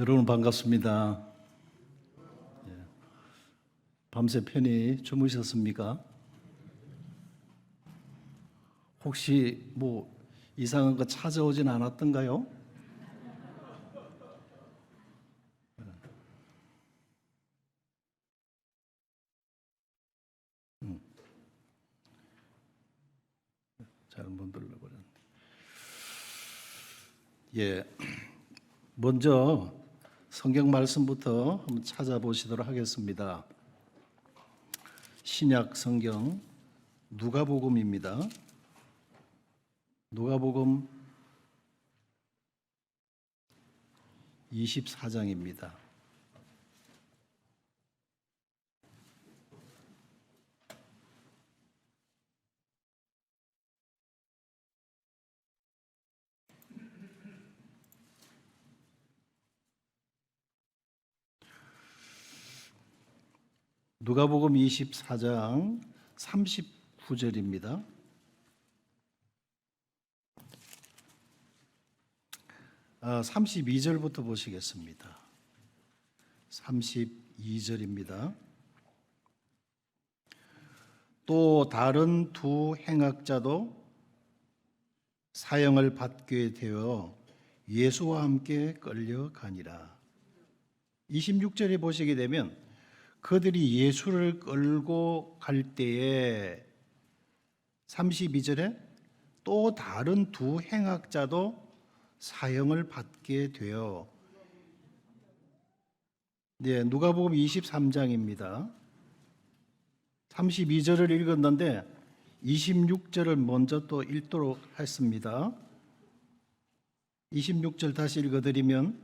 여러분 반갑습니다. 밤새 편히 주무셨습니까? 혹시 이상한 거 찾아오진 않았던가요? 잘못 눌러버렸네. 먼저 성경 말씀부터 한번 찾아보시도록 하겠습니다. 신약 성경 누가복음입니다. 누가복음 24장입니다. 누가복음 24장 39절입니다. 32절부터 보시겠습니다. 32절입니다. 또 다른 두 행악자도 사형을 받게 되어 예수와 함께 끌려가니라. 26절에 보시게 되면 그들이 예수를 끌고 갈 때에 32절에 또 다른 두 행악자도 사형을 받게 되어 누가복음 23장입니다. 32절을 읽었는데 26절을 먼저 또 읽도록 했습니다. 26절 다시 읽어드리면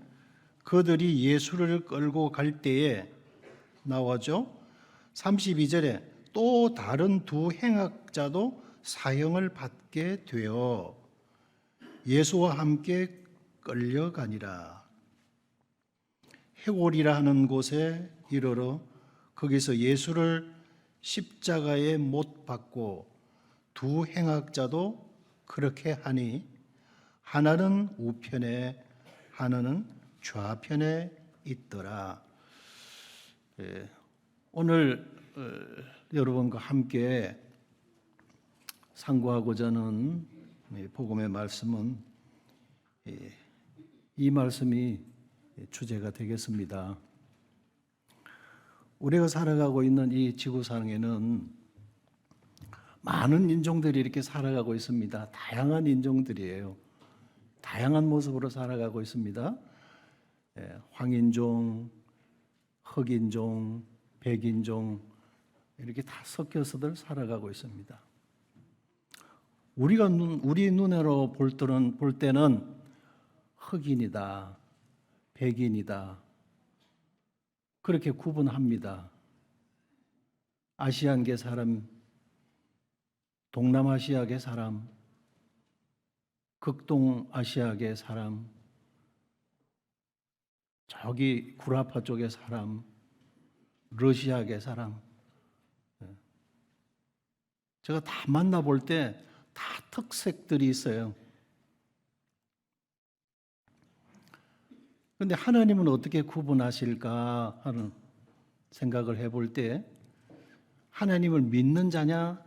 그들이 예수를 끌고 갈 때에 나오죠. 32절에 또 다른 두 행악자도 사형을 받게 되어 예수와 함께 끌려가니라. 해골이라 하는 곳에 이르러 거기서 예수를 십자가에 못 박고 두 행악자도 그렇게 하니 하나는 우편에 하나는 좌편에 있더라. 오늘 여러분과 함께 상고하고자 하는 복음의 말씀은 이 말씀이 주제가 되겠습니다. 우리가 살아가고 있는 이 지구상에는 많은 인종들이 이렇게 살아가고 있습니다. 다양한 인종들이에요. 다양한 모습으로 살아가고 있습니다. 황인종, 흑인종, 백인종 이렇게 다 섞여서들 살아가고 있습니다. 우리 눈으로 볼 때는 흑인이다, 백인이다 그렇게 구분합니다. 아시안계 사람, 동남아시아계 사람, 극동아시아계 사람, 저기 구라파 쪽의 사람, 러시아계 사람, 제가 다 만나볼 때 다 특색들이 있어요. 그런데 하나님은 어떻게 구분하실까 하는 생각을 해볼 때 하나님을 믿는 자냐,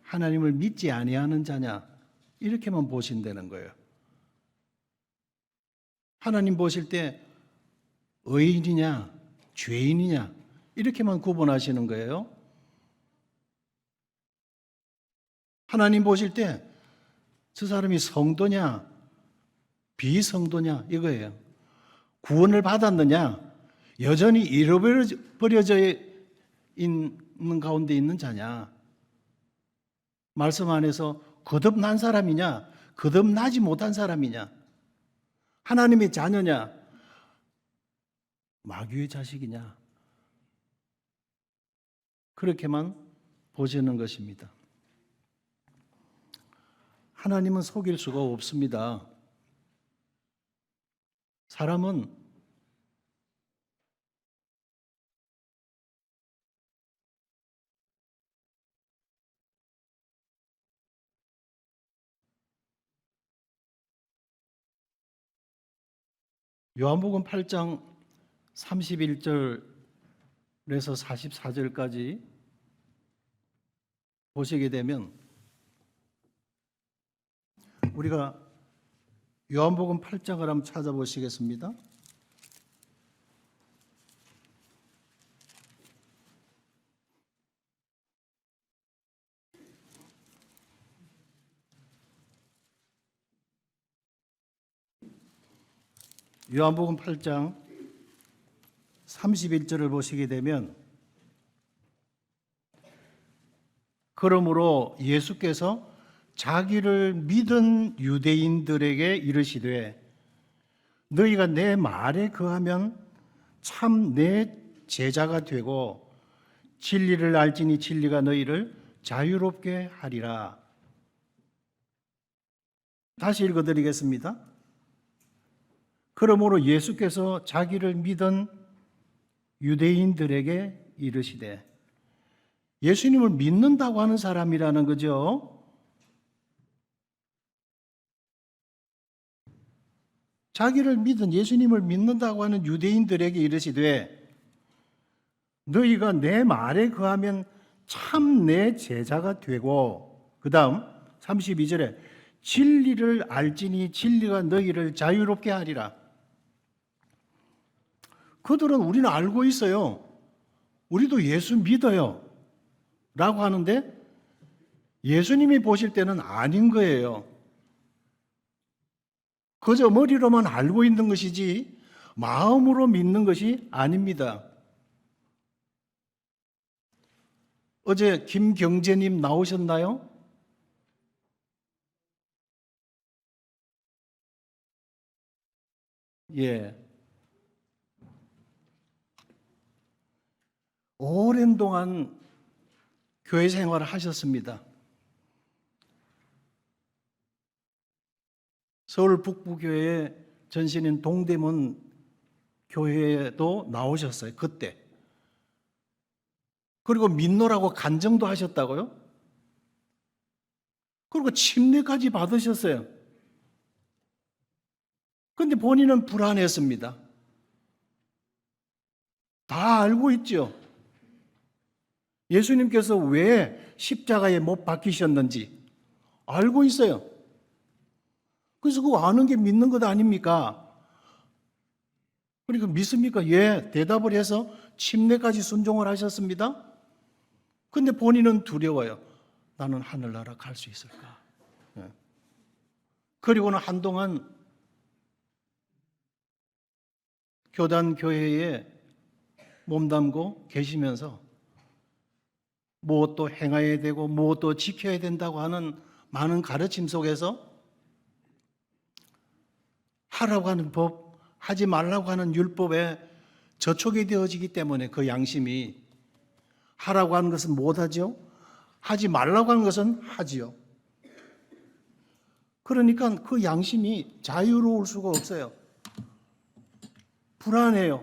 하나님을 믿지 아니하는 자냐 이렇게만 보신다는 거예요. 하나님 보실 때 의인이냐, 죄인이냐 이렇게만 구분하시는 거예요. 하나님 보실 때 저 사람이 성도냐, 비성도냐 이거예요. 구원을 받았느냐, 여전히 잃어버려져 있는 가운데 있는 자냐, 말씀 안에서 거듭난 사람이냐, 거듭나지 못한 사람이냐, 하나님의 자녀냐, 마귀의 자식이냐 그렇게만 보시는 것입니다. 하나님은 속일 수가 없습니다. 사람은 요한복음 8장 31절에서 44절까지 보시게 되면 우리가 요한복음 8장을 한번 찾아보시겠습니다. 요한복음 8장 31절을 보시게 되면 그러므로 예수께서 자기를 믿은 유대인들에게 이르시되 너희가 내 말에 거하면 참 내 제자가 되고 진리를 알지니 진리가 너희를 자유롭게 하리라. 다시 읽어드리겠습니다. 그러므로 예수께서 자기를 믿은 유대인들에게 이르시되, 예수님을 믿는다고 하는 사람이라는 거죠. 자기를 믿은 예수님을 믿는다고 하는 유대인들에게 이르시되 너희가 내 말에 거하면 참 내 제자가 되고, 그 다음 32절에 진리를 알지니 진리가 너희를 자유롭게 하리라. 그들은 우리는 알고 있어요. 우리도 예수 믿어요. 라고 하는데 예수님이 보실 때는 아닌 거예요. 그저 머리로만 알고 있는 것이지 마음으로 믿는 것이 아닙니다. 어제 김경재님 나오셨나요? 예. 오랜 동안 교회 생활을 하셨습니다. 서울 북부교회 전신인 동대문 교회에도 나오셨어요. 그때. 그리고 믿노라고 간증도 하셨다고요? 그리고 침례까지 받으셨어요. 그런데 본인은 불안했습니다. 다 알고 있죠. 예수님께서 왜 십자가에 못 박히셨는지 알고 있어요. 그래서 그거 아는 게 믿는 것 아닙니까? 그러니까 믿습니까? 예, 대답을 해서 침례까지 순종을 하셨습니다. 근데 본인은 두려워요. 나는 하늘나라 갈 수 있을까? 예. 그리고는 한동안 교단 교회에 몸담고 계시면서 무엇도 행해야 되고 무엇도 지켜야 된다고 하는 많은 가르침 속에서 하라고 하는 법, 하지 말라고 하는 율법에 저촉이 되어지기 때문에 그 양심이 하라고 하는 것은 못하죠. 하지 말라고 하는 것은 하지요. 그러니까 그 양심이 자유로울 수가 없어요. 불안해요.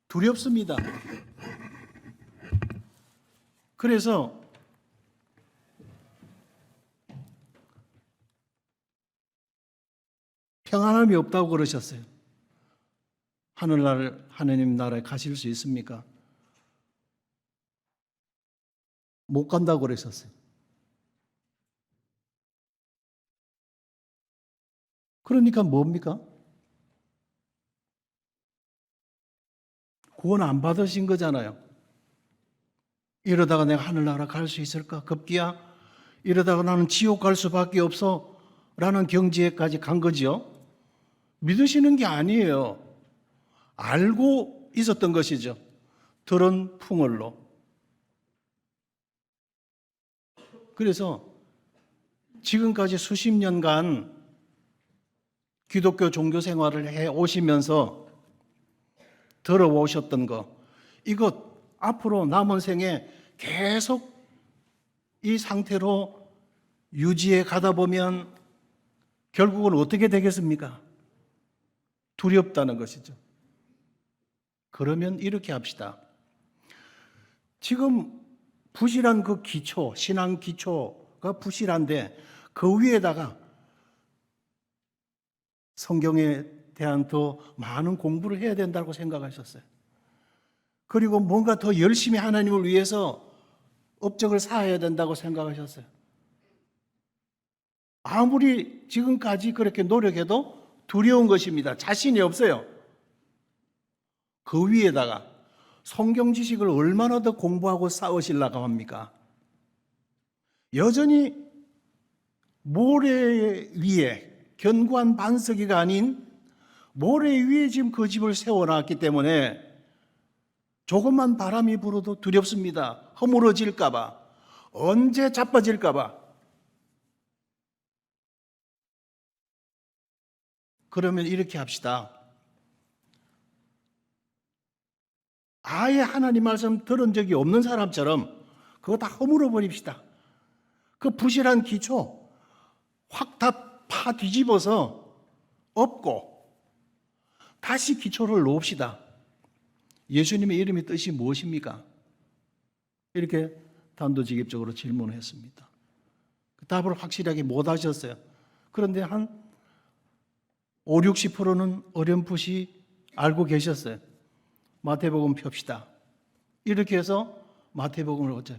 두렵습니다. 그래서 평안함이 없다고 그러셨어요. 하느님 나라에 가실 수 있습니까? 못 간다고 그러셨어요. 그러니까 뭡니까? 구원 안 받으신 거잖아요. 이러다가 내가 하늘나라 갈 수 있을까? 급기야 이러다가 나는 지옥 갈 수밖에 없어 라는 경지에까지 간 거죠. 믿으시는 게 아니에요. 알고 있었던 것이죠. 들은 풍월로. 그래서 지금까지 수십 년간 기독교 종교 생활을 해 오시면서 들어오셨던 거, 이것 앞으로 남은 생에 계속 이 상태로 유지해 가다 보면 결국은 어떻게 되겠습니까? 두렵다는 것이죠. 그러면 이렇게 합시다. 지금 부실한 그 기초, 신앙 기초가 부실한데 그 위에다가 성경에 대한 더 많은 공부를 해야 된다고 생각하셨어요. 그리고 뭔가 더 열심히 하나님을 위해서 업적을 쌓아야 된다고 생각하셨어요. 아무리 지금까지 그렇게 노력해도 두려운 것입니다. 자신이 없어요. 그 위에다가 성경 지식을 얼마나 더 공부하고 쌓으시려고 합니까? 여전히 모래 위에 견고한 반석이가 아닌 모래 위에 지금 그 집을 세워놨기 때문에 조금만 바람이 불어도 두렵습니다. 허물어질까 봐, 언제 자빠질까 봐. 그러면 이렇게 합시다. 아예 하나님 말씀 들은 적이 없는 사람처럼 그거 다 허물어 버립시다. 그 부실한 기초 확 다 파 뒤집어서 엎고 다시 기초를 놓읍시다. 예수님의 이름의 뜻이 무엇입니까? 이렇게 단도직입적으로 질문을 했습니다. 그 답을 확실하게 못 하셨어요. 그런데 한 5, 60%는 어렴풋이 알고 계셨어요. 마태복음 펴시다. 이렇게 해서 마태복음을 어째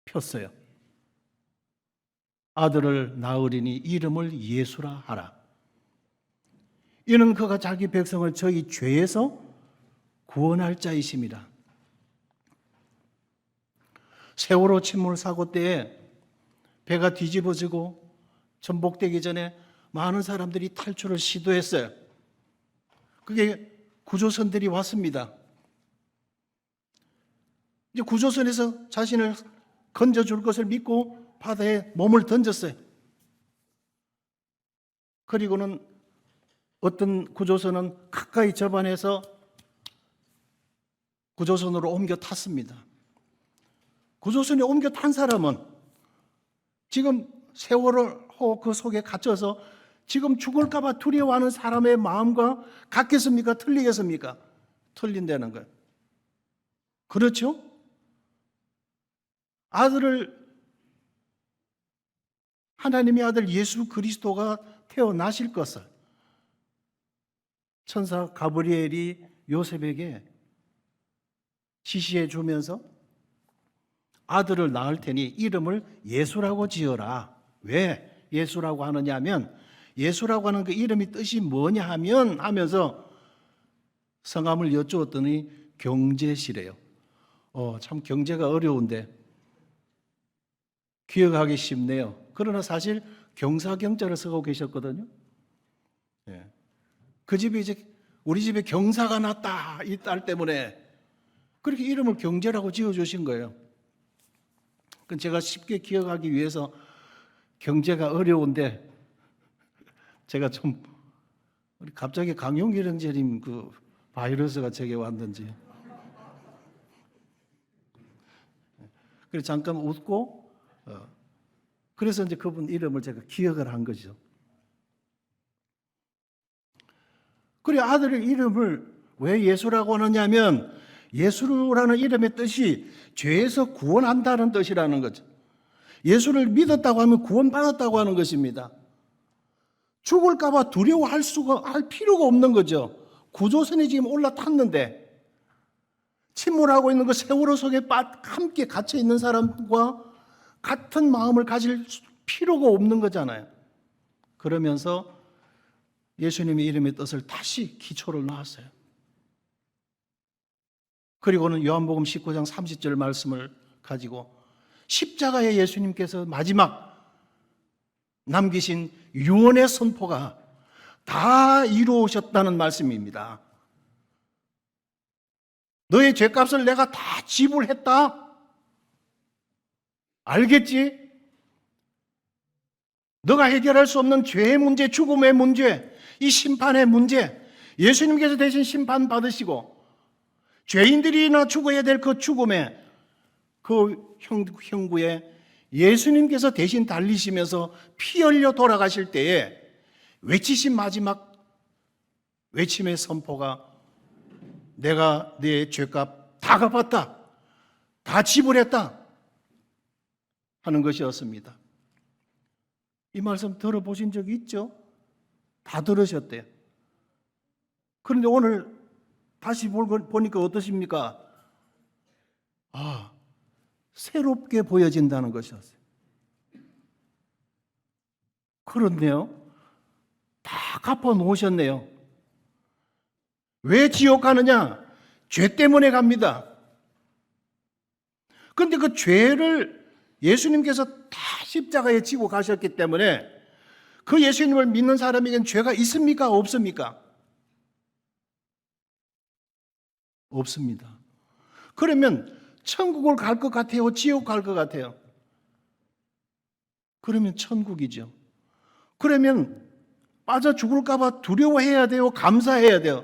폈어요. 아들을 낳으리니 이름을 예수라 하라. 이는 그가 자기 백성을 저희 죄에서 구원할 자이심이라. 세월호 침몰 사고 때에 배가 뒤집어지고 전복되기 전에 많은 사람들이 탈출을 시도했어요. 그게 구조선들이 왔습니다. 이제 구조선에서 자신을 건져줄 것을 믿고 바다에 몸을 던졌어요. 그리고는 어떤 구조선은 가까이 접안해서 구조선으로 옮겨 탔습니다. 구조선에 옮겨 탄 사람은 지금 세월호 그 속에 갇혀서 지금 죽을까 봐 두려워하는 사람의 마음과 같겠습니까? 틀리겠습니까? 틀린다는 거예요. 그렇죠? 하나님의 아들 예수 그리스도가 태어나실 것을 천사 가브리엘이 요셉에게 지시해 주면서 아들을 낳을 테니 이름을 예수라고 지어라. 왜 예수라고 하느냐 하면 예수라고 하는 그 이름이 뜻이 뭐냐 하면서 성함을 여쭈었더니 경제시래요. 참 경제가 어려운데 기억하기 쉽네요. 그러나 사실 경사경자를 쓰고 계셨거든요. 예. 그 집에 이제 우리 집에 경사가 났다 이 딸 때문에 그렇게 이름을 경제라고 지어주신 거예요. 그건 제가 쉽게 기억하기 위해서 경제가 어려운데 제가 좀 갑자기 강용기령제님 그 바이러스가 제게 왔는지 그래서 잠깐 웃고 그래서 이제 그분 이름을 제가 기억을 한 거죠. 그래 아들의 이름을 왜 예수라고 하느냐면 예수라는 이름의 뜻이 죄에서 구원한다는 뜻이라는 거죠. 예수를 믿었다고 하면 구원받았다고 하는 것입니다. 죽을까 봐 할 필요가 없는 거죠. 구조선에 지금 올라탔는데 침몰하고 있는 그 세월호 속에 함께 갇혀 있는 사람과 같은 마음을 가질 필요가 없는 거잖아요. 그러면서 예수님의 이름의 뜻을 다시 기초를 놓았어요. 그리고는 요한복음 19장 30절 말씀을 가지고 십자가에 예수님께서 마지막 남기신 유언의 선포가 다 이루어졌다는 말씀입니다. 너의 죄값을 내가 다 지불했다. 알겠지? 너가 해결할 수 없는 죄의 문제, 죽음의 문제, 이 심판의 문제, 예수님께서 대신 심판 받으시고 죄인들이나 죽어야 될 그 죽음에 그 형구에 예수님께서 대신 달리시면서 피 흘려 돌아가실 때에 외치신 마지막 외침의 선포가 내가 네 죄값 다 갚았다, 다 지불했다 하는 것이었습니다. 이 말씀 들어보신 적이 있죠? 다 들으셨대요. 그런데 오늘 다시 보니까 어떠십니까? 아, 새롭게 보여진다는 것이었어요. 그런데요, 다 갚아 놓으셨네요. 왜 지옥 가느냐? 죄 때문에 갑니다. 그런데 그 죄를 예수님께서 다 십자가에 지고 가셨기 때문에 그 예수님을 믿는 사람에겐 죄가 있습니까? 없습니까? 없습니다. 그러면 천국을 갈 것 같아요? 지옥 갈 것 같아요? 그러면 천국이죠. 그러면 빠져 죽을까 봐 두려워해야 돼요? 감사해야 돼요?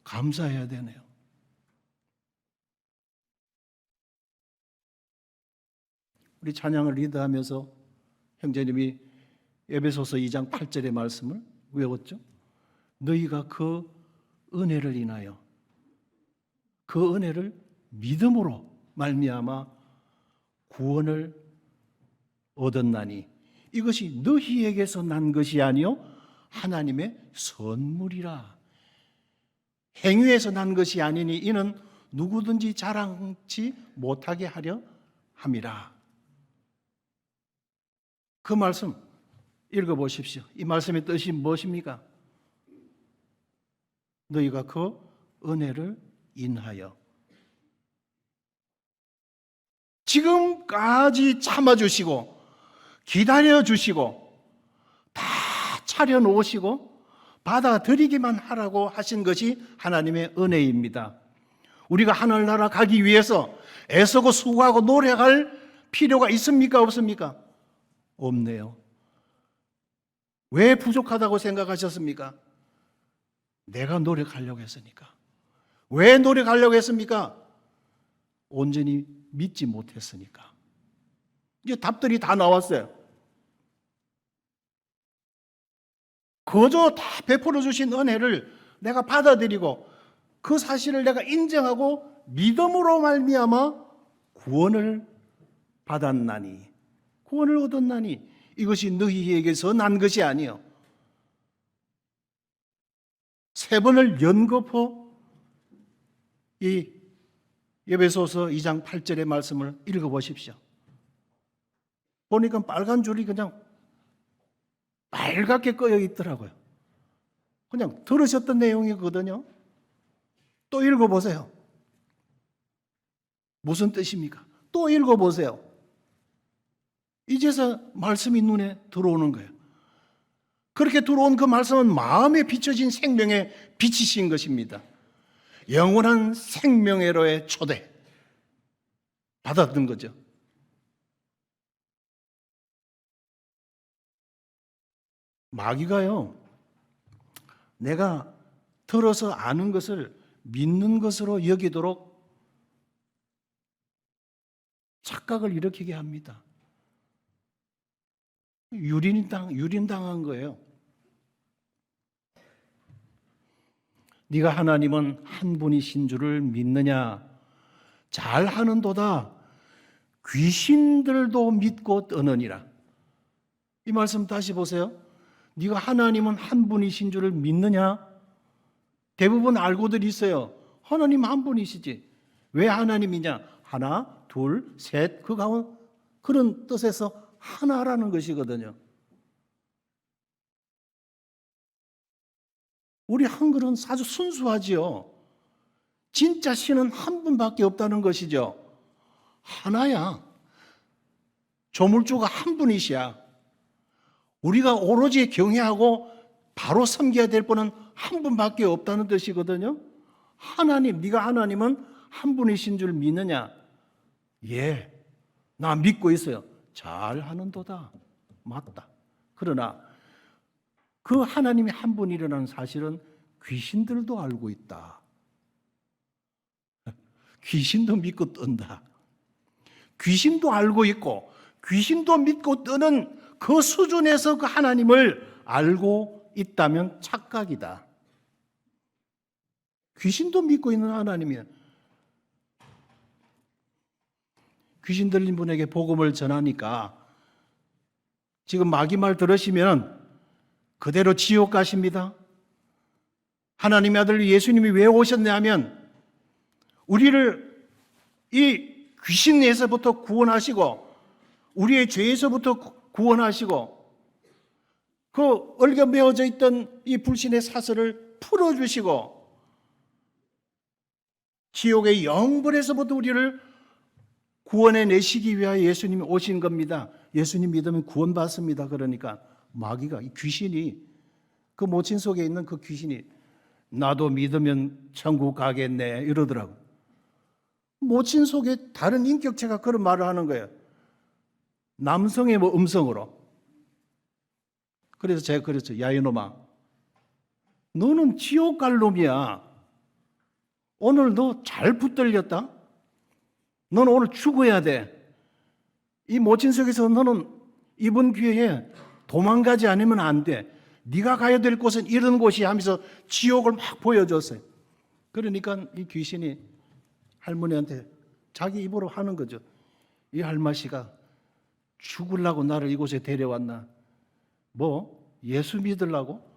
감사해야 되네요. 우리 찬양을 리드하면서 형제님이 에베소서 2장 8절의 말씀을 외웠죠. 너희가 그 은혜를 인하여 그 은혜를 믿음으로 말미암아 구원을 얻었나니 이것이 너희에게서 난 것이 아니요 하나님의 선물이라. 행위에서 난 것이 아니니 이는 누구든지 자랑치 못하게 하려 함이라. 그 말씀 읽어보십시오. 이 말씀의 뜻이 무엇입니까? 너희가 그 은혜를 인하여 지금까지 참아주시고 기다려주시고 다 차려놓으시고 받아들이기만 하라고 하신 것이 하나님의 은혜입니다. 우리가 하늘나라 가기 위해서 애쓰고 수고하고 노력할 필요가 있습니까? 없습니까? 없네요. 왜 부족하다고 생각하셨습니까? 내가 노력하려고 했으니까. 왜 노력하려고 했습니까? 온전히 믿지 못했으니까. 이제 답들이 다 나왔어요. 거저 다 베풀어 주신 은혜를 내가 받아들이고 그 사실을 내가 인정하고 믿음으로 말미암아 구원을 받았나니, 구원을 얻었나니 이것이 너희에게서 난 것이 아니요. 세 번을 연거푸 이 에베소서 2장 8절의 말씀을 읽어보십시오. 보니까 빨간 줄이 그냥 빨갛게 꺼여 있더라고요. 그냥 들으셨던 내용이거든요. 또 읽어보세요. 무슨 뜻입니까? 또 읽어보세요. 이제서 말씀이 눈에 들어오는 거예요. 그렇게 들어온 그 말씀은 마음에 비춰진 생명의 빛이신 것입니다. 영원한 생명회로의 초대 받았던 거죠. 마귀가요, 내가 들어서 아는 것을 믿는 것으로 여기도록 착각을 일으키게 합니다. 유린당한 거예요. 네가 하나님은 한 분이신 줄을 믿느냐? 잘하는도다. 귀신들도 믿고 떠느니라. 이 말씀 다시 보세요. 네가 하나님은 한 분이신 줄을 믿느냐? 대부분 알고들 있어요. 하나님 한 분이시지. 왜 하나님이냐? 하나, 둘, 셋, 그 가운데 그런 뜻에서 하나라는 것이거든요. 우리 한글은 아주 순수하지요. 진짜 신은 한 분밖에 없다는 것이죠. 하나야. 조물주가 한 분이시야. 우리가 오로지 경외하고 바로 섬겨야 될 분은 한 분밖에 없다는 뜻이거든요. 하나님, 네가 하나님은 한 분이신 줄 믿느냐? 예, 나 믿고 있어요. 잘하는도다. 맞다. 그러나 그 하나님이 한 분이라는 사실은 귀신들도 알고 있다. 귀신도 믿고 뜬다. 귀신도 알고 있고 귀신도 믿고 뜨는 그 수준에서 그 하나님을 알고 있다면 착각이다. 귀신도 믿고 있는 하나님이야. 귀신 들린 분에게 복음을 전하니까 지금 마귀 말 들으시면 그대로 지옥 가십니다. 하나님의 아들 예수님이 왜 오셨냐 하면 우리를 이 귀신에서부터 구원하시고 우리의 죄에서부터 구원하시고 그 얽어 매어져 있던 이 불신의 사슬을 풀어주시고 지옥의 영벌에서부터 우리를 구원해내시기 위하여 예수님이 오신 겁니다. 예수님 믿으면 구원받습니다. 그러니까 마귀가, 이 귀신이, 그 모친 속에 있는 그 귀신이 나도 믿으면 천국 가겠네 이러더라고. 모친 속에 다른 인격체가 그런 말을 하는 거예요. 남성의 음성으로. 그래서 제가 그랬죠. 야 이놈아, 너는 지옥 갈 놈이야. 오늘 너 잘 붙들렸다. 너는 오늘 죽어야 돼. 이 모친 속에서 너는 이번 기회에 도망가지 않으면 안 돼. 네가 가야 될 곳은 이런 곳이 하면서 지옥을 막 보여줬어요. 그러니까 이 귀신이 할머니한테 자기 입으로 하는 거죠. 이 할머니가 죽으려고 나를 이곳에 데려왔나? 뭐 예수 믿으려고?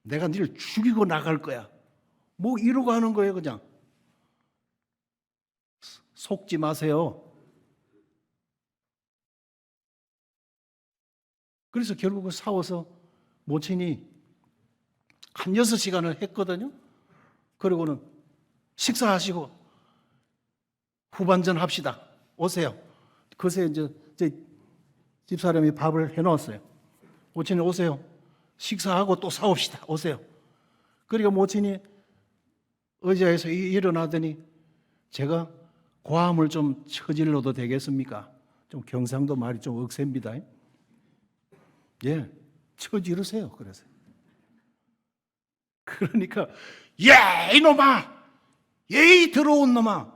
내가 너를 죽이고 나갈 거야. 뭐 이러고 하는 거예요. 그냥 속지 마세요. 그래서 결국은 싸워서 모친이 한 6시간을 했거든요. 그리고는 식사하시고 후반전 합시다. 오세요. 그새 이제 집사람이 밥을 해놓았어요. 모친이 오세요. 식사하고 또 싸웁시다. 오세요. 그러니까 모친이 의자에서 일어나더니 제가 고함을 좀 처질러도 되겠습니까? 좀 경상도 말이 좀 억셉니다. 예, 처지르세요. 그래서 그러니까 예 이놈아, 예이 더러운 놈아,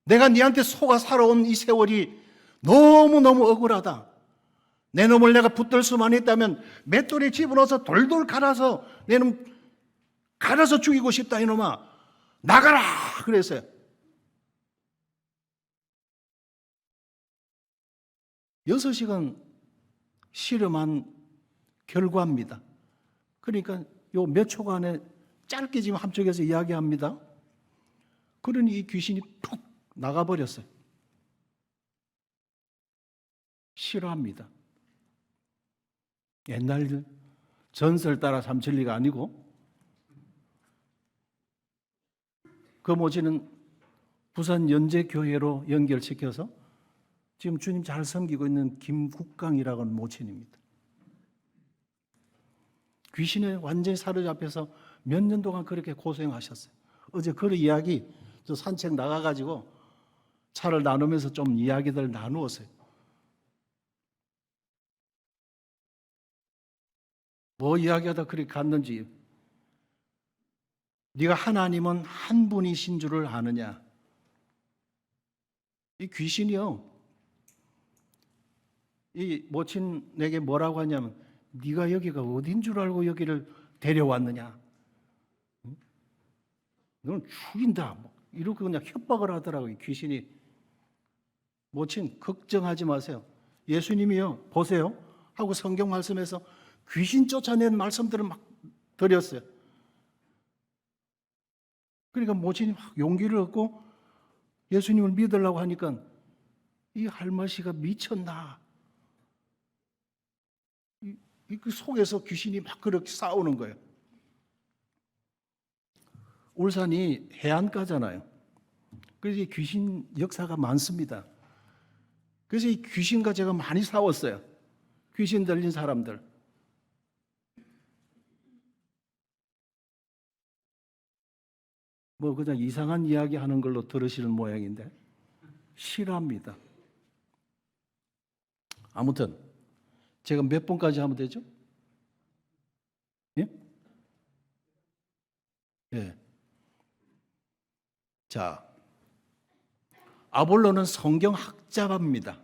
내가 네한테 속아 살아온 이 세월이 너무너무 억울하다. 내 놈을 내가 붙들 수만 있다면 맷돌에 집어넣어서 돌돌 갈아서 내 놈 갈아서 죽이고 싶다. 이놈아 나가라 그랬어요. 여섯 시간 실험한 결과입니다. 그러니까 요 몇 초간에 짧게 지금 한쪽에서 이야기합니다. 그러니 이 귀신이 푹 나가버렸어요. 싫어합니다. 옛날 전설 따라 삼천리가 아니고 그 모지는 부산 연제교회로 연결시켜서 지금 주님 잘 섬기고 있는 김국강이라고 하는 모친입니다. 귀신에 완전히 사로잡혀서 몇 년 동안 그렇게 고생하셨어요. 어제 그 이야기 저 산책 나가가지고 차를 나누면서 좀 이야기들 나누었어요. 뭐 이야기하다 그렇게 갔는지. 네가 하나님은 한 분이신 줄을 아느냐? 이 귀신이요, 이 모친에게 뭐라고 하냐면 네가 여기가 어딘 줄 알고 여기를 데려왔느냐? 너는 죽인다. 이렇게 그냥 협박을 하더라고요. 귀신이. 모친 걱정하지 마세요. 예수님이요 보세요 하고 성경 말씀에서 귀신 쫓아낸 말씀들을 막 드렸어요. 그러니까 모친이 막 용기를 얻고 예수님을 믿으려고 하니까 이 할머니가 미쳤나? 그 속에서 귀신이 막 그렇게 싸우는 거예요. 울산이 해안가잖아요. 그래서 이 귀신 역사가 많습니다. 그래서 이 귀신과 제가 많이 싸웠어요. 귀신 들린 사람들. 뭐 그냥 이상한 이야기 하는 걸로 들으시는 모양인데 싫어합니다. 아무튼 제가 몇 번까지 하면 되죠? 예? 예. 자, 아볼로는 성경학자입니다.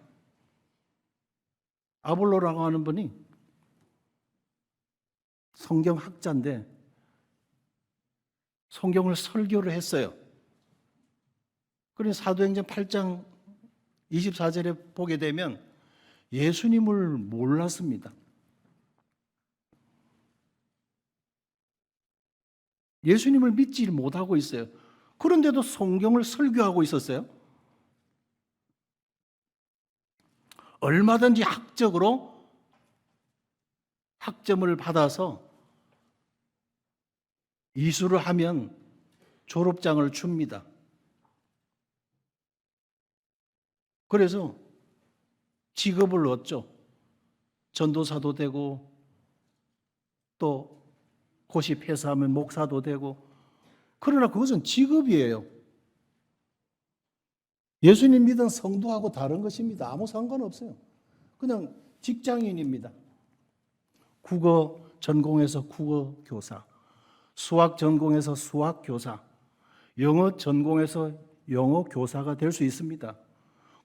아볼로라고 하는 분이 성경학자인데 성경을 설교를 했어요. 그래서 사도행전 8장 24절에 보게 되면 예수님을 몰랐습니다. 예수님을 믿지 못하고 있어요. 그런데도 성경을 설교하고 있었어요. 얼마든지 학적으로 학점을 받아서 이수를 하면 졸업장을 줍니다. 그래서 직업을 얻죠. 전도사도 되고 또 고시 폐사하면 목사도 되고. 그러나 그것은 직업이에요. 예수님 믿은 성도하고 다른 것입니다. 아무 상관없어요. 그냥 직장인입니다. 국어 전공해서 국어 교사, 수학 전공해서 수학 교사, 영어 전공해서 영어 교사가 될 수 있습니다.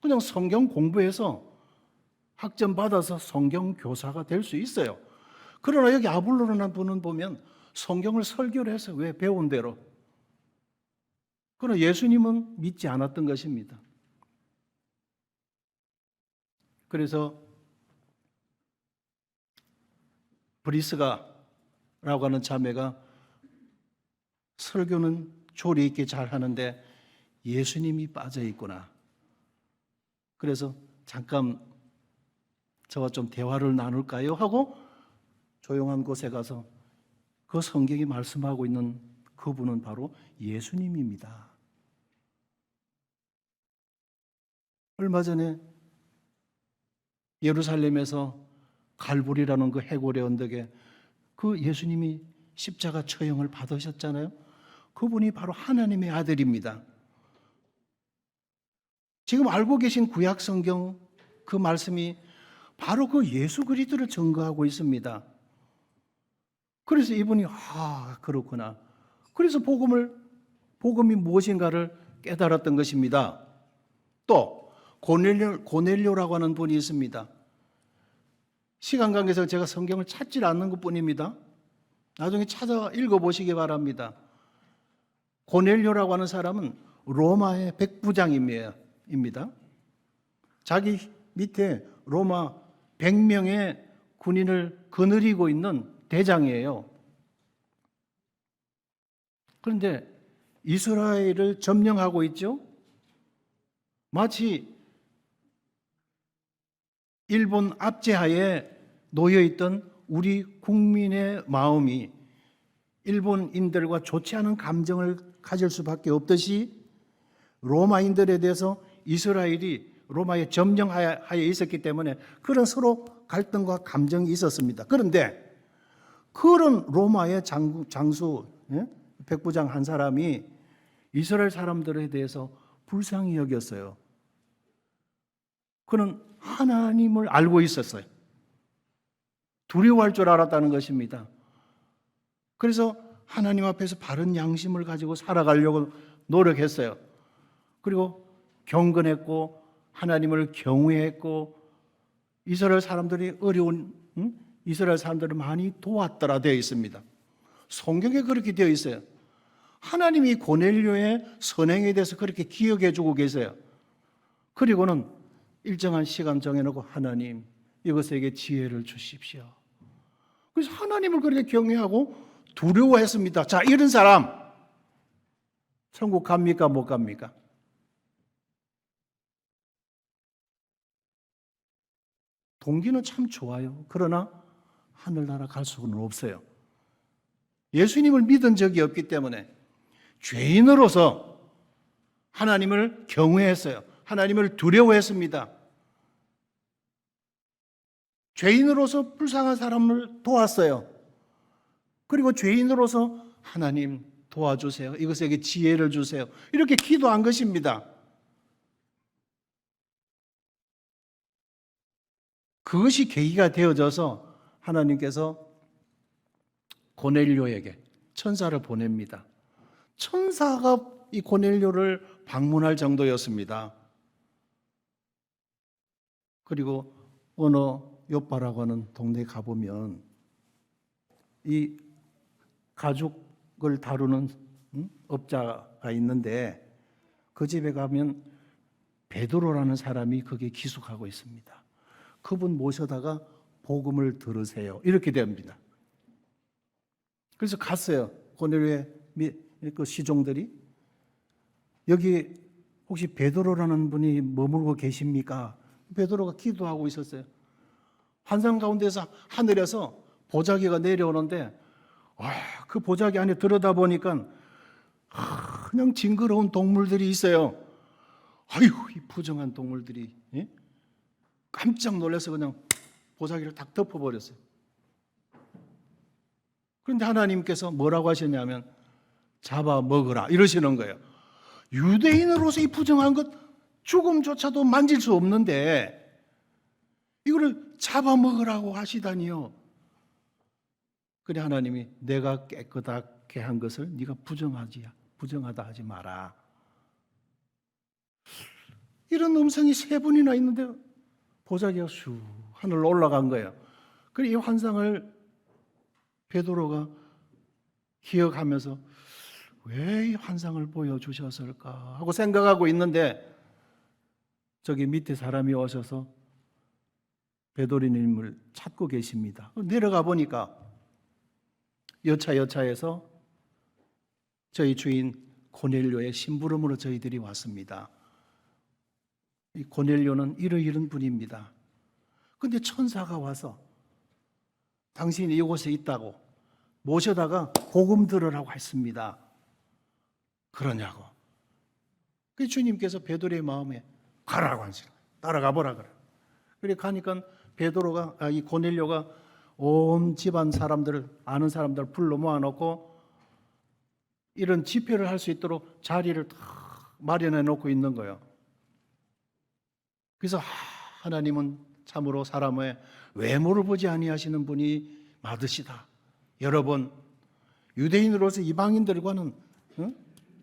그냥 성경 공부해서 학점 받아서 성경 교사가 될 수 있어요. 그러나 여기 아볼로라는 분은 보면 성경을 설교를 해서 왜 배운 대로. 그러나 예수님은 믿지 않았던 것입니다. 그래서 브리스가라고 하는 자매가 설교는 조리 있게 잘 하는데 예수님이 빠져 있구나. 그래서 잠깐 저와 좀 대화를 나눌까요? 하고 조용한 곳에 가서 그 성경이 말씀하고 있는 그분은 바로 예수님입니다. 얼마 전에 예루살렘에서 갈보리라는 그 해골의 언덕에 그 예수님이 십자가 처형을 받으셨잖아요. 그분이 바로 하나님의 아들입니다. 지금 알고 계신 구약 성경 그 말씀이 바로 그 예수 그리스도를 증거하고 있습니다. 그래서 이분이 그렇구나. 그래서 복음이 무엇인가를 깨달았던 것입니다. 또 고넬료라고 하는 분이 있습니다. 시간 관계상 제가 성경을 찾질 않는 것뿐입니다. 나중에 찾아 읽어보시기 바랍니다. 고넬료라고 하는 사람은 로마의 백부장입니다. 자기 밑에 로마 100명의 군인을 거느리고 있는 대장이에요. 그런데 이스라엘을 점령하고 있죠. 마치 일본 압제하에 놓여있던 우리 국민의 마음이 일본인들과 좋지 않은 감정을 가질 수밖에 없듯이 로마인들에 대해서 이스라엘이 로마의 점령하에 있었기 때문에 그런 서로 갈등과 감정이 있었습니다. 그런데 그런 로마의 장수 백부장 한 사람이 이스라엘 사람들에 대해서 불쌍히 여겼어요. 그는 하나님을 알고 있었어요. 두려워할 줄 알았다는 것입니다. 그래서 하나님 앞에서 바른 양심을 가지고 살아가려고 노력했어요. 그리고 경건했고 하나님을 경외했고 이스라엘 사람들이 어려운 이스라엘 사람들을 많이 도왔더라 되어 있습니다. 성경에 그렇게 되어 있어요. 하나님이 고넬료의 선행에 대해서 그렇게 기억해 주고 계세요. 그리고는 일정한 시간 정해놓고 하나님 이것에게 지혜를 주십시오. 그래서 하나님을 그렇게 경외하고 두려워했습니다. 자, 이런 사람 천국 갑니까 못 갑니까? 동기는 참 좋아요. 그러나 하늘나라 갈 수는 없어요. 예수님을 믿은 적이 없기 때문에 죄인으로서 하나님을 경외했어요. 하나님을 두려워했습니다. 죄인으로서 불쌍한 사람을 도왔어요. 그리고 죄인으로서 하나님 도와주세요. 이것에게 지혜를 주세요. 이렇게 기도한 것입니다. 그것이 계기가 되어져서 하나님께서 고넬료에게 천사를 보냅니다. 천사가 이 고넬료를 방문할 정도였습니다. 그리고 어느 요빠라고 하는 동네에 가보면 이 가죽을 다루는 업자가 있는데 그 집에 가면 베드로라는 사람이 거기에 기숙하고 있습니다. 그분 모셔다가 복음을 들으세요. 이렇게 됩니다. 그래서 갔어요. 고넬료의 그 시종들이 여기 혹시 베드로라는 분이 머물고 계십니까? 베드로가 기도하고 있었어요. 환상 가운데서 하늘에서 보자기가 내려오는데 그 보자기 안에 들여다보니까 그냥 징그러운 동물들이 있어요. 아이고, 이 부정한 동물들이, 예? 깜짝 놀라서 그냥 보자기를 딱 덮어버렸어요. 그런데 하나님께서 뭐라고 하셨냐면 잡아 먹으라 이러시는 거예요. 유대인으로서 이 부정한 것 죽음조차도 만질 수 없는데 이거를 잡아 먹으라고 하시다니요. 그래 하나님이 내가 깨끗하게 한 것을 네가 부정하다 하지 마라. 이런 음성이 3번이나 있는데 보자기가 쑥 하늘로 올라간 거예요. 그래 이 환상을 베드로가 기억하면서 왜 이 환상을 보여주셨을까 하고 생각하고 있는데 저기 밑에 사람이 오셔서 베드로님을 찾고 계십니다. 내려가 보니까 여차여차해서 저희 주인 고넬료의 심부름으로 저희들이 왔습니다. 이 고넬료는 이런 분입니다. 그런데 천사가 와서 당신이 이곳에 있다고 모셔다가 복음 들으라고 했습니다. 그러냐고. 그 주님께서 베드로의 마음에 가라고 하시는 거예요. 따라가 보라 그래. 그래 가니까 베드로가 이 고넬료가 온 집안 사람들을 아는 사람들을 불러 모아놓고 이런 집회를 할 수 있도록 자리를 다 마련해 놓고 있는 거예요. 그래서 하나님은 참으로 사람의 외모를 보지 아니하시는 분이 많으시다. 여러분 유대인으로서 이방인들과는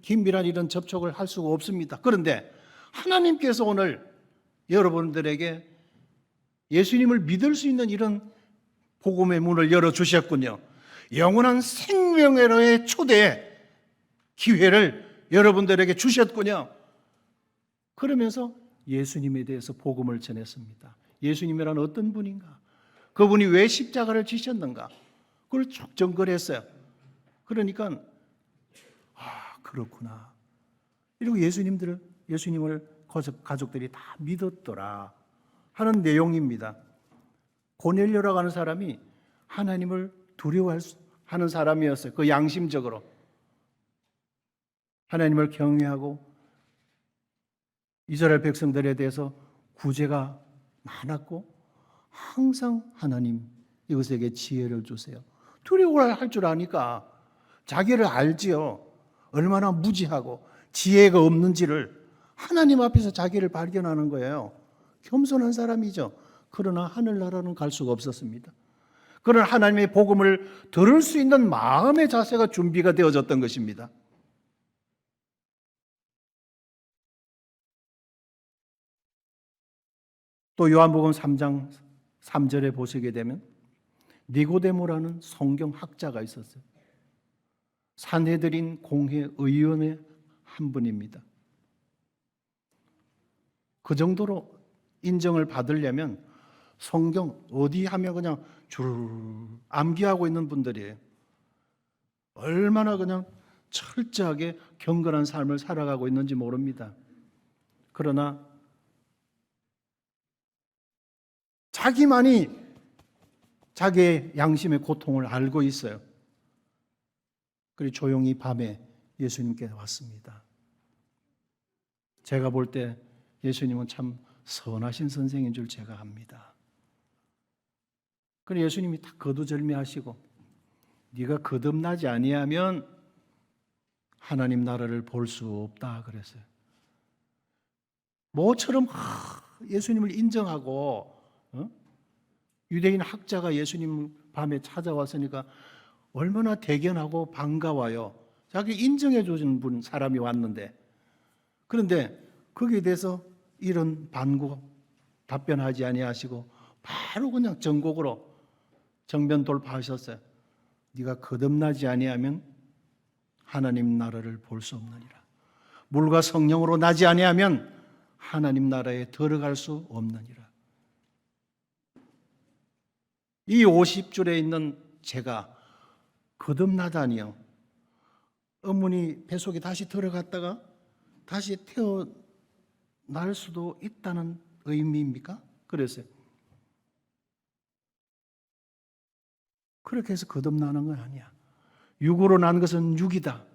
긴밀한 이런 접촉을 할 수가 없습니다. 그런데 하나님께서 오늘 여러분들에게 예수님을 믿을 수 있는 이런 복음의 문을 열어주셨군요. 영원한 생명으로의 초대 기회를 여러분들에게 주셨군요. 그러면서 예수님에 대해서 복음을 전했습니다. 예수님이란 어떤 분인가? 그분이 왜 십자가를 지셨는가? 그걸 쭉 정거했어요. 그러니까 그렇구나. 이러고 예수님을 가족들이 다 믿었더라 하는 내용입니다. 고넬료라고 하는 사람이 하나님을 두려워하는 사람이었어요. 그 양심적으로 하나님을 경외하고 이스라엘 백성들에 대해서 구제가 많았고 항상 하나님 이것에게 지혜를 주세요. 두려워할 줄 아니까 자기를 알지요. 얼마나 무지하고 지혜가 없는지를 하나님 앞에서 자기를 발견하는 거예요. 겸손한 사람이죠. 그러나 하늘나라는 갈 수가 없었습니다. 그러나 하나님의 복음을 들을 수 있는 마음의 자세가 준비가 되어졌던 것입니다. 또 요한복음 3장 3절에 보시게 되면 니고데모라는 성경학자가 있었어요. 산헤드린 공회 의원의 한 분입니다. 그 정도로 인정을 받으려면 성경 어디 하면 그냥 줄 암기하고 있는 분들이에요. 얼마나 그냥 철저하게 경건한 삶을 살아가고 있는지 모릅니다. 그러나 자기만이 자기의 양심의 고통을 알고 있어요. 그리고 조용히 밤에 예수님께 왔습니다. 제가 볼 때 예수님은 참 선하신 선생인 줄 제가 압니다. 그래서 예수님이 딱 거두절미하시고 네가 거듭나지 아니하면 하나님 나라를 볼 수 없다 그랬어요. 모처럼 예수님을 인정하고 유대인 학자가 예수님 밤에 찾아왔으니까 얼마나 대견하고 반가워요. 자기 인정해 주는 사람이 왔는데 그런데 거기에 대해서 이런 반구 답변하지 아니하시고 바로 그냥 정곡으로 정면 돌파하셨어요. 네가 거듭나지 아니하면 하나님 나라를 볼 수 없느니라. 물과 성령으로 나지 아니하면 하나님 나라에 들어갈 수 없느니라. 이 50줄에 있는 제가 거듭나다니요. 어머니 뱃속에 다시 들어갔다가 다시 태어날 수도 있다는 의미입니까? 그랬어요. 그렇게 해서 거듭나는 건 아니야. 육으로 난 것은 육이다.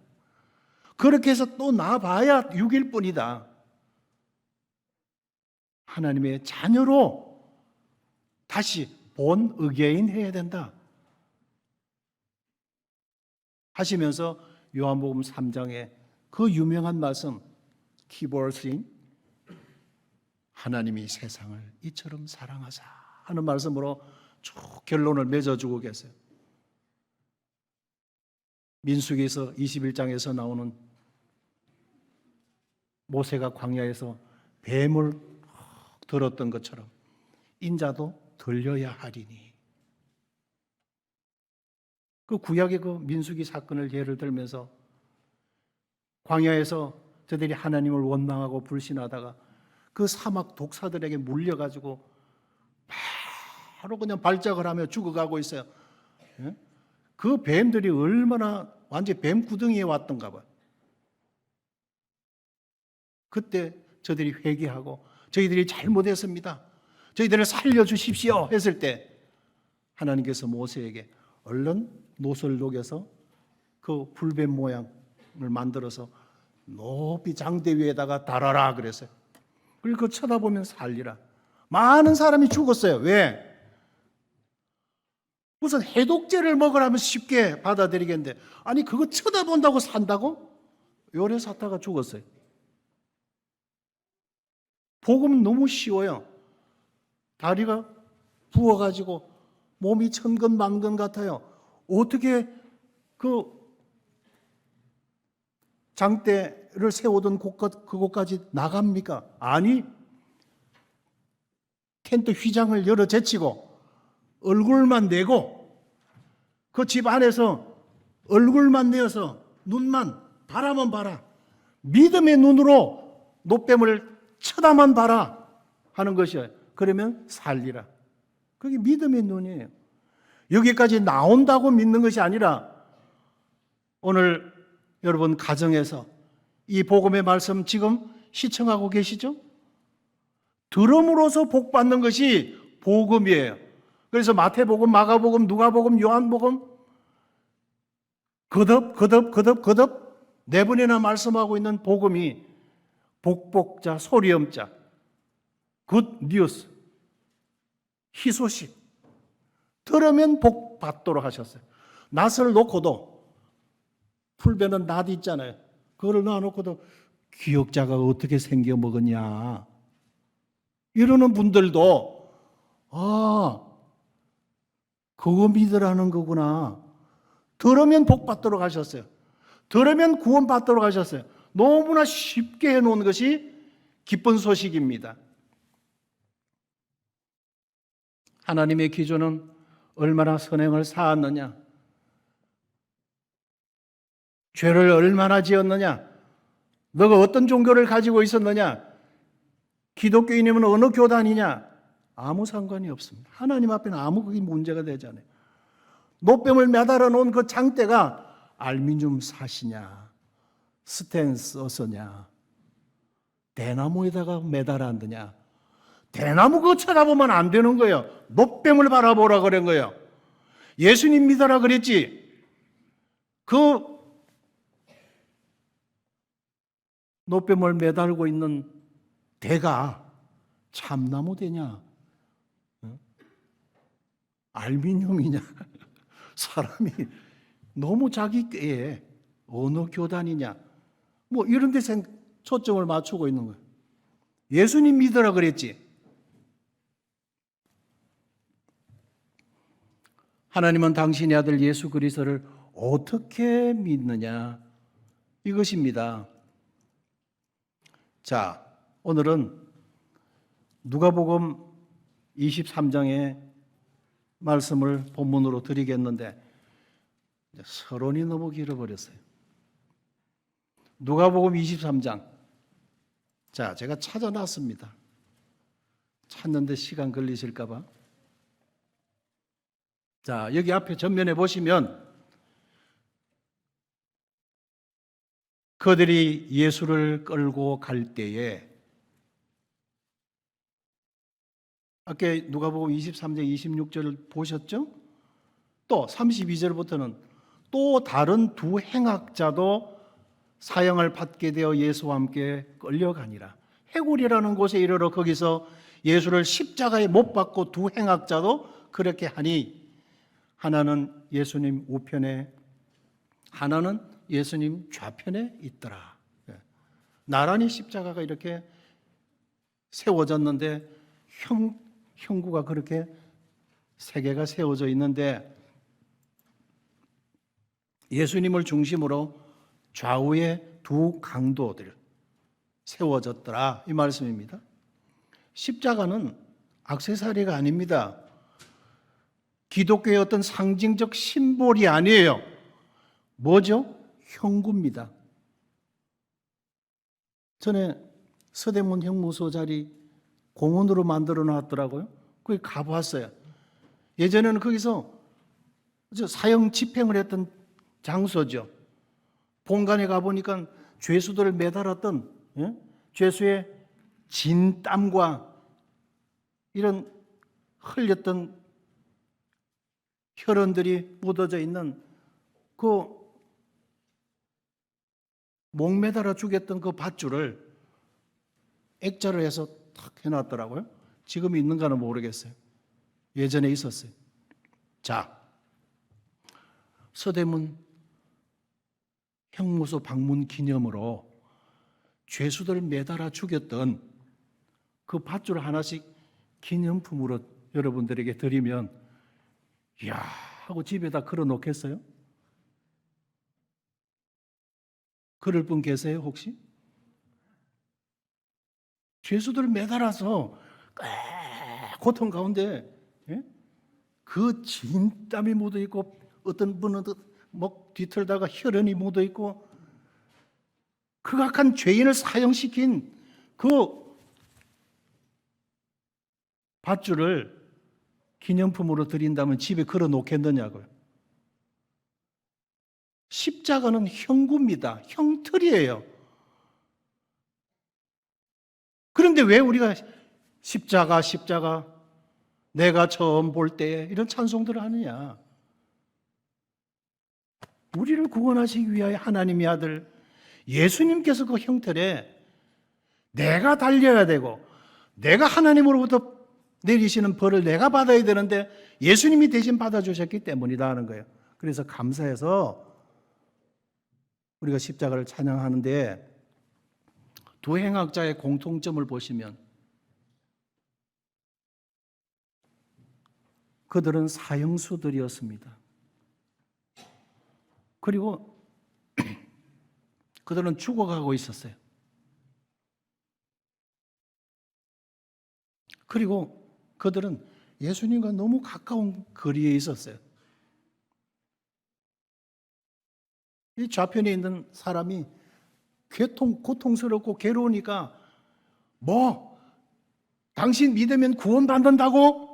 그렇게 해서 또 나봐야 육일 뿐이다. 하나님의 자녀로 다시 본 어게인 해야 된다 하시면서 요한복음 3장에 그 유명한 말씀 키버스인 하나님이 세상을 이처럼 사랑하사 하는 말씀으로 쭉 결론을 맺어주고 계세요. 민수기에서 21장에서 나오는 모세가 광야에서 뱀을 들었던 것처럼 인자도 들려야 하리니. 그 구약의 그 민수기 사건을 예를 들면서 광야에서 저들이 하나님을 원망하고 불신하다가 그 사막 독사들에게 물려가지고 바로 그냥 발작을 하며 죽어가고 있어요. 그 뱀들이 얼마나 완전히 뱀 구덩이에 왔던가 봐요. 그때 저들이 회개하고 저희들이 잘못했습니다, 저희들을 살려주십시오 했을 때 하나님께서 모세에게 얼른 노스를 녹여서 그 불뱀 모양을 만들어서 높이 장대 위에다가 달아라 그랬어요. 그리고 그거 쳐다보면 살리라. 많은 사람이 죽었어요. 왜? 무슨 해독제를 먹으라면 쉽게 받아들이겠는데 아니 그거 쳐다본다고 산다고? 요래 샀다가 죽었어요. 복음은 너무 쉬워요. 다리가 부어가지고 몸이 천근만근 같아요. 어떻게 그 장대를 세우던 그곳까지 나갑니까? 아니, 텐트 휘장을 열어 제치고 얼굴만 내고 그 집 안에서 얼굴만 내어서 눈만 바라만 봐라. 믿음의 눈으로 노뱀을 쳐다만 봐라 하는 것이에요. 그러면 살리라. 그게 믿음의 눈이에요. 여기까지 나온다고 믿는 것이 아니라 오늘 여러분 가정에서 이 복음의 말씀 지금 시청하고 계시죠? 들음으로써 복 받는 것이 복음이에요. 그래서 마태복음, 마가복음, 누가복음, 요한복음 거듭 네 번이나 말씀하고 있는 복음이 복복자, 소리음자, 굿 뉴스, 희소식 들으면 복 받도록 하셨어요. 낫을 놓고도 풀베는 낫이 있잖아요. 그거를 놔놓고도 기역자가 어떻게 생겨 먹었냐 이러는 분들도 그거 믿으라는 거구나. 들으면 복 받도록 하셨어요. 들으면 구원 받도록 하셨어요. 너무나 쉽게 해놓은 것이 기쁜 소식입니다. 하나님의 기준은 얼마나 선행을 쌓았느냐, 죄를 얼마나 지었느냐, 너가 어떤 종교를 가지고 있었느냐, 기독교인이면 어느 교단이냐, 아무 상관이 없습니다. 하나님 앞에는 아무 그게 문제가 되지 않아요. 노뱀을 매달아 놓은 그 장대가 알미늄 삿이냐, 스텐서스냐, 대나무에다가 매달아 앉느냐, 대나무 그거 쳐다보면 안 되는 거예요. 노뱀을 바라보라 그런 거예요. 예수님 믿어라 그랬지. 그 노뱀을 매달고 있는 대가 참나무 대냐, 알미늄이냐. 사람이 너무 자기 꾀에 어느 교단이냐 뭐 이런 데 초점을 맞추고 있는 거예요. 예수님 믿어라 그랬지. 하나님은 당신의 아들 예수 그리스도를 어떻게 믿느냐 이것입니다. 자, 오늘은 누가복음 23장의 말씀을 본문으로 드리겠는데 서론이 너무 길어버렸어요. 누가복음 23장. 자, 제가 찾아놨습니다. 찾는데 시간 걸리실까 봐. 자, 여기 앞에 전면에 보시면 그들이 예수를 끌고 갈 때에 아까 누가복음 23장 26절 보셨죠? 또 32절부터는 또 다른 두 행악자도 사형을 받게 되어 예수와 함께 끌려가니라. 해골이라는 곳에 이르러 거기서 예수를 십자가에 못 박고 두 행악자도 그렇게 하니 하나는 예수님 우편에 하나는 예수님 좌편에 있더라. 나란히 십자가가 이렇게 세워졌는데 형구가 그렇게 세 개가 세워져 있는데 예수님을 중심으로 좌우에 두 강도들 세워졌더라 이 말씀입니다. 십자가는 액세서리가 아닙니다. 기독교의 어떤 상징적 심볼이 아니에요. 뭐죠? 형구입니다. 전에 서대문 형무소 자리 공원으로 만들어 놨더라고요. 거기 가봤어요. 예전에는 거기서 사형 집행을 했던 장소죠. 본관에 가보니까 죄수들을 매달았던 죄수의 진땀과 이런 흘렸던 혈흔들이 묻어져 있는 그 목매달아 죽였던 그 밧줄을 액자로 해서 탁 해놨더라고요. 지금 있는가는 모르겠어요. 예전에 있었어요. 자, 서대문 형무소 방문 기념으로 죄수들 매달아 죽였던 그 밧줄 하나씩 기념품으로 여러분들에게 드리면 이야 하고 집에다 걸어 놓겠어요? 그럴 분 계세요 혹시? 죄수들 매달아서 고통 가운데 그 진땀이 묻어 있고 어떤 분은 목 뒤틀다가 혈흔이 묻어 있고 극악한 죄인을 사형시킨 그 밧줄을 기념품으로 드린다면 집에 걸어 놓겠느냐고요. 십자가는 형구입니다. 형틀이에요. 그런데 왜 우리가 십자가 내가 처음 볼 때에 이런 찬송들을 하느냐? 우리를 구원하시기 위하여 하나님의 아들 예수님께서 그 형틀에 내가 달려야 되고 내가 하나님으로부터 내리시는 벌을 내가 받아야 되는데 예수님이 대신 받아주셨기 때문이다 하는 거예요. 그래서 감사해서 우리가 십자가를 찬양하는데 두 행악자의 공통점을 보시면 그들은 사형수들이었습니다. 그리고 그들은 죽어가고 있었어요. 그리고 그들은 예수님과 너무 가까운 거리에 있었어요. 이 좌편에 있는 사람이 고통스럽고 괴로우니까 당신 믿으면 구원받는다고?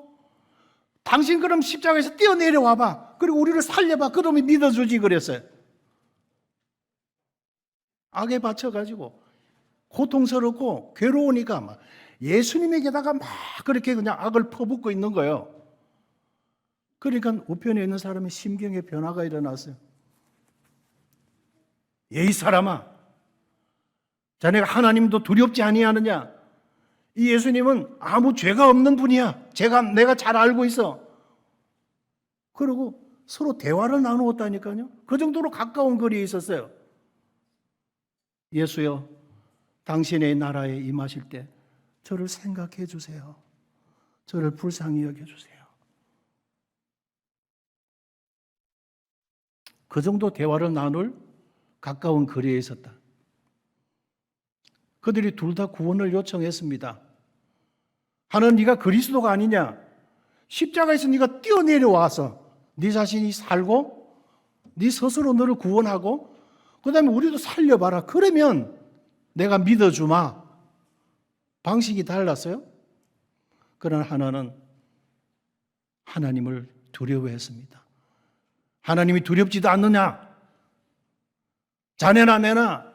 당신 그럼 십자가에서 뛰어내려와봐. 그리고 우리를 살려봐. 그러면 믿어주지 그랬어요. 악에 받쳐가지고 고통스럽고 괴로우니까 막 예수님에게다가 막 그렇게 그냥 악을 퍼붓고 있는 거예요. 그러니까 우편에 있는 사람의 심경에 변화가 일어났어요. 이 사람아, 자네가 하나님도 두렵지 아니하느냐? 이 예수님은 아무 죄가 없는 분이야. 내가 잘 알고 있어. 그리고 서로 대화를 나누었다니까요. 그 정도로 가까운 거리에 있었어요. 예수여, 당신의 나라에 임하실 때 저를 생각해 주세요. 저를 불쌍히 여겨주세요. 그 정도 대화를 나눌 가까운 거리에 있었다. 그들이 둘 다 구원을 요청했습니다. 하나는 네가 그리스도가 아니냐? 십자가에서 네가 뛰어내려와서 네 자신이 살고 네 스스로 너를 구원하고 그 다음에 우리도 살려봐라. 그러면 내가 믿어주마. 방식이 달랐어요. 그러나 하나는 하나님을 두려워했습니다. 하나님이 두렵지도 않느냐? 자네나 내나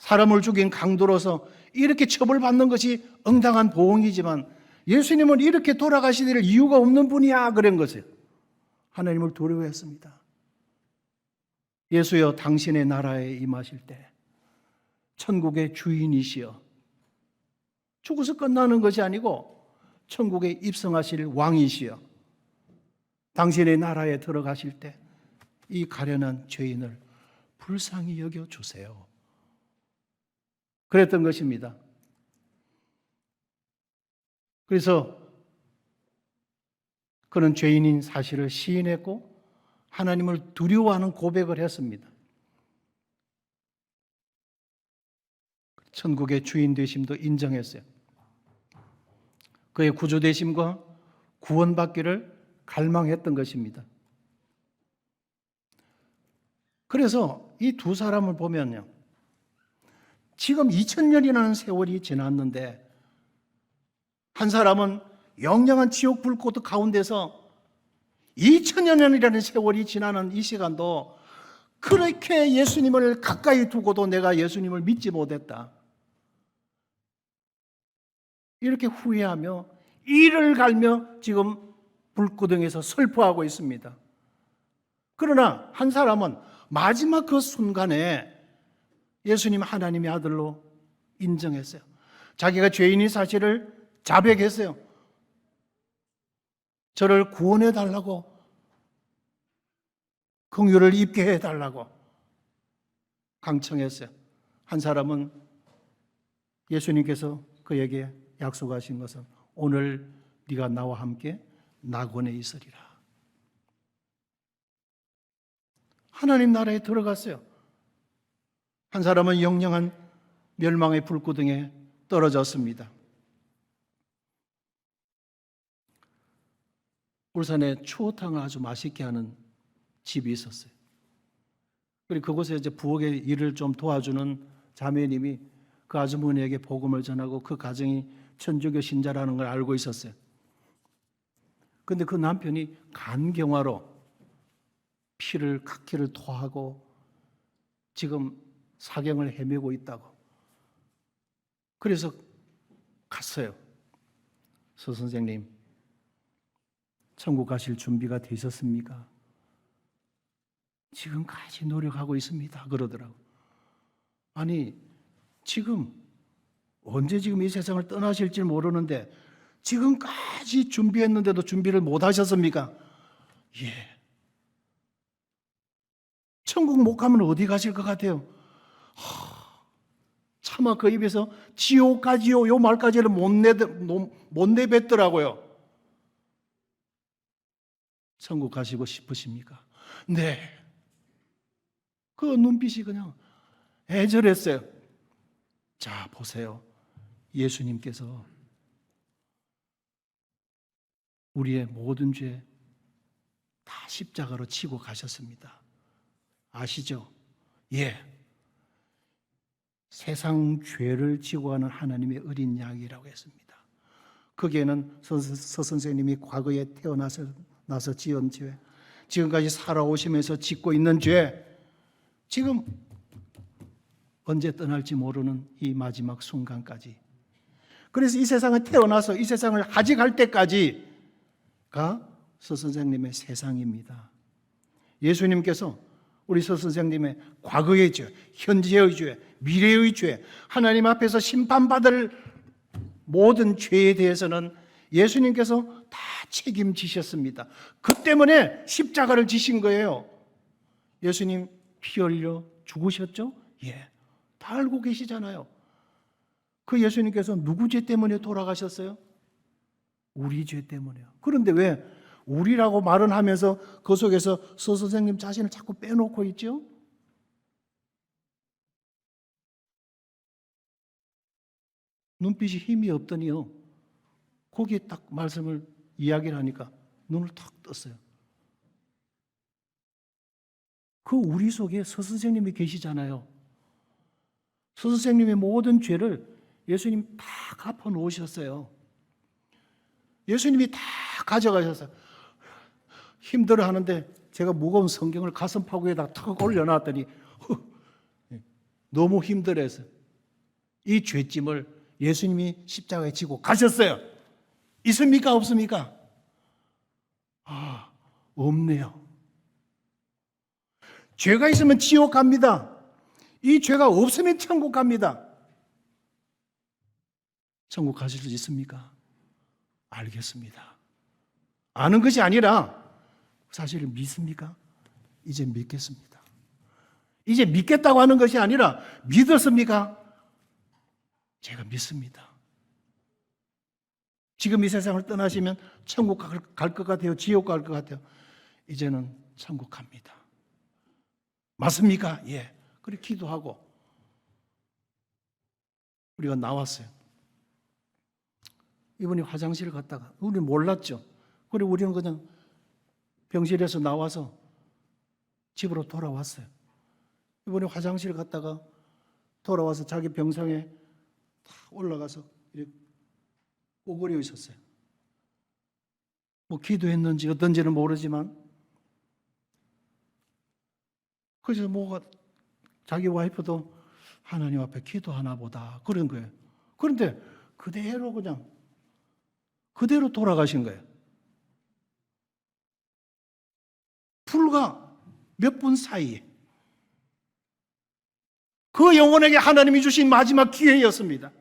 사람을 죽인 강도로서 이렇게 처벌받는 것이 응당한 보응이지만 예수님은 이렇게 돌아가시될 이유가 없는 분이야 그런 것이에요. 하나님을 두려워했습니다. 예수여 당신의 나라에 임하실 때 천국의 주인이시여, 죽어서 끝나는 것이 아니고 천국에 입성하실 왕이시여, 당신의 나라에 들어가실 때 이 가련한 죄인을 불쌍히 여겨주세요. 그랬던 것입니다. 그래서 그는 죄인인 사실을 시인했고 하나님을 두려워하는 고백을 했습니다. 천국의 주인 되심도 인정했어요. 그의 구주 되심과 구원받기를 갈망했던 것입니다. 그래서 이 두 사람을 보면요, 지금 2000년이라는 세월이 지났는데 한 사람은 영영한 지옥 불꽃 가운데서 2000년이라는 세월이 지나는 이 시간도 그렇게 예수님을 가까이 두고도 내가 예수님을 믿지 못했다, 이렇게 후회하며 이를 갈며 지금 불구덩이에서 슬퍼하고 있습니다. 그러나 한 사람은 마지막 그 순간에 예수님 하나님의 아들로 인정했어요. 자기가 죄인인 사실을 자백했어요. 저를 구원해 달라고, 긍휼을 입게 해달라고 강청했어요. 한 사람은 예수님께서 그에게 약속하신 것은 오늘 네가 나와 함께 낙원에 있으리라. 하나님 나라에 들어갔어요. 한 사람은 영영한 멸망의 불구덩이에 떨어졌습니다. 울산에 추어탕을 아주 맛있게 하는 집이 있었어요. 그리고 그곳에 이제 부엌의 일을 좀 도와주는 자매님이 그 아주머니에게 복음을 전하고 그 가정이 천주교 신자라는 걸 알고 있었어요. 그런데 그 남편이 간경화로 각기를 토하고 지금 사경을 헤매고 있다고. 그래서 갔어요. 서 선생님, 천국 가실 준비가 되셨습니까? 지금까지 노력하고 있습니다. 그러더라고. 아니, 지금 언제 지금 이 세상을 떠나실지 모르는데 지금까지 준비했는데도 준비를 못 하셨습니까? 예. 천국 못 가면 어디 가실 것 같아요? 차마 그 입에서 지옥 가지요 요 말까지를 못 내뱉더라고요. 천국 가시고 싶으십니까? 네. 그 눈빛이 그냥 애절했어요. 자, 보세요. 예수님께서 우리의 모든 죄 다 십자가로 치고 가셨습니다. 아시죠? 예. 세상 죄를 지고 가는 하나님의 어린 양이라고 했습니다. 거기에는 서 선생님이 과거에 태어나서 지은 죄, 지금까지 살아오시면서 짓고 있는 죄, 지금 언제 떠날지 모르는 이 마지막 순간까지, 그래서 이 세상에 태어나서 이 세상을 하직할 때까지가 서 선생님의 세상입니다. 예수님께서 우리 서 선생님의 과거의 죄, 현재의 죄, 미래의 죄, 하나님 앞에서 심판받을 모든 죄에 대해서는 예수님께서 다 책임지셨습니다. 그 때문에 십자가를 지신 거예요. 예수님 피 흘려 죽으셨죠? 예, 다 알고 계시잖아요. 그 예수님께서 누구 죄 때문에 돌아가셨어요? 우리 죄 때문에요. 그런데 왜 우리라고 말은 하면서 그 속에서 서 선생님 자신을 자꾸 빼놓고 있죠? 눈빛이 힘이 없더니요, 거기에 딱 말씀을 이야기를 하니까 눈을 탁 떴어요. 그 우리 속에 서 선생님이 계시잖아요. 서 선생님의 모든 죄를 예수님 다 갚아 놓으셨어요. 예수님이 다 가져가셔서 힘들어 하는데 제가 무거운 성경을 가슴팍 위에다 턱 올려놨더니 너무 힘들어서 이 죄짐을 예수님이 십자가에 지고 가셨어요. 있습니까? 없습니까? 없네요. 죄가 있으면 지옥 갑니다. 이 죄가 없으면 천국 갑니다. 천국 가실 수 있습니까? 알겠습니다. 아는 것이 아니라 사실을 믿습니까? 이제 믿겠습니다. 이제 믿겠다고 하는 것이 아니라 믿었습니까? 제가 믿습니다. 지금 이 세상을 떠나시면 천국 갈 것 같아요? 지옥 갈 것 같아요? 이제는 천국 갑니다. 맞습니까? 예. 그렇게 기도하고 우리가 나왔어요. 이분이 화장실 갔다가 우리는 몰랐죠. 그리고 우리는 그냥 병실에서 나와서 집으로 돌아왔어요. 이분이 화장실 갔다가 돌아와서 자기 병상에 올라가서 이렇게 오그려 있었어요. 뭐 기도했는지 어떤지는 모르지만 그래서 뭐가 자기 와이프도 하나님 앞에 기도하나 보다 그런 거예요. 그런데 그대로 그냥 그대로 돌아가신 거예요. 불과 몇 분 사이에 그 영혼에게 하나님이 주신 마지막 기회였습니다.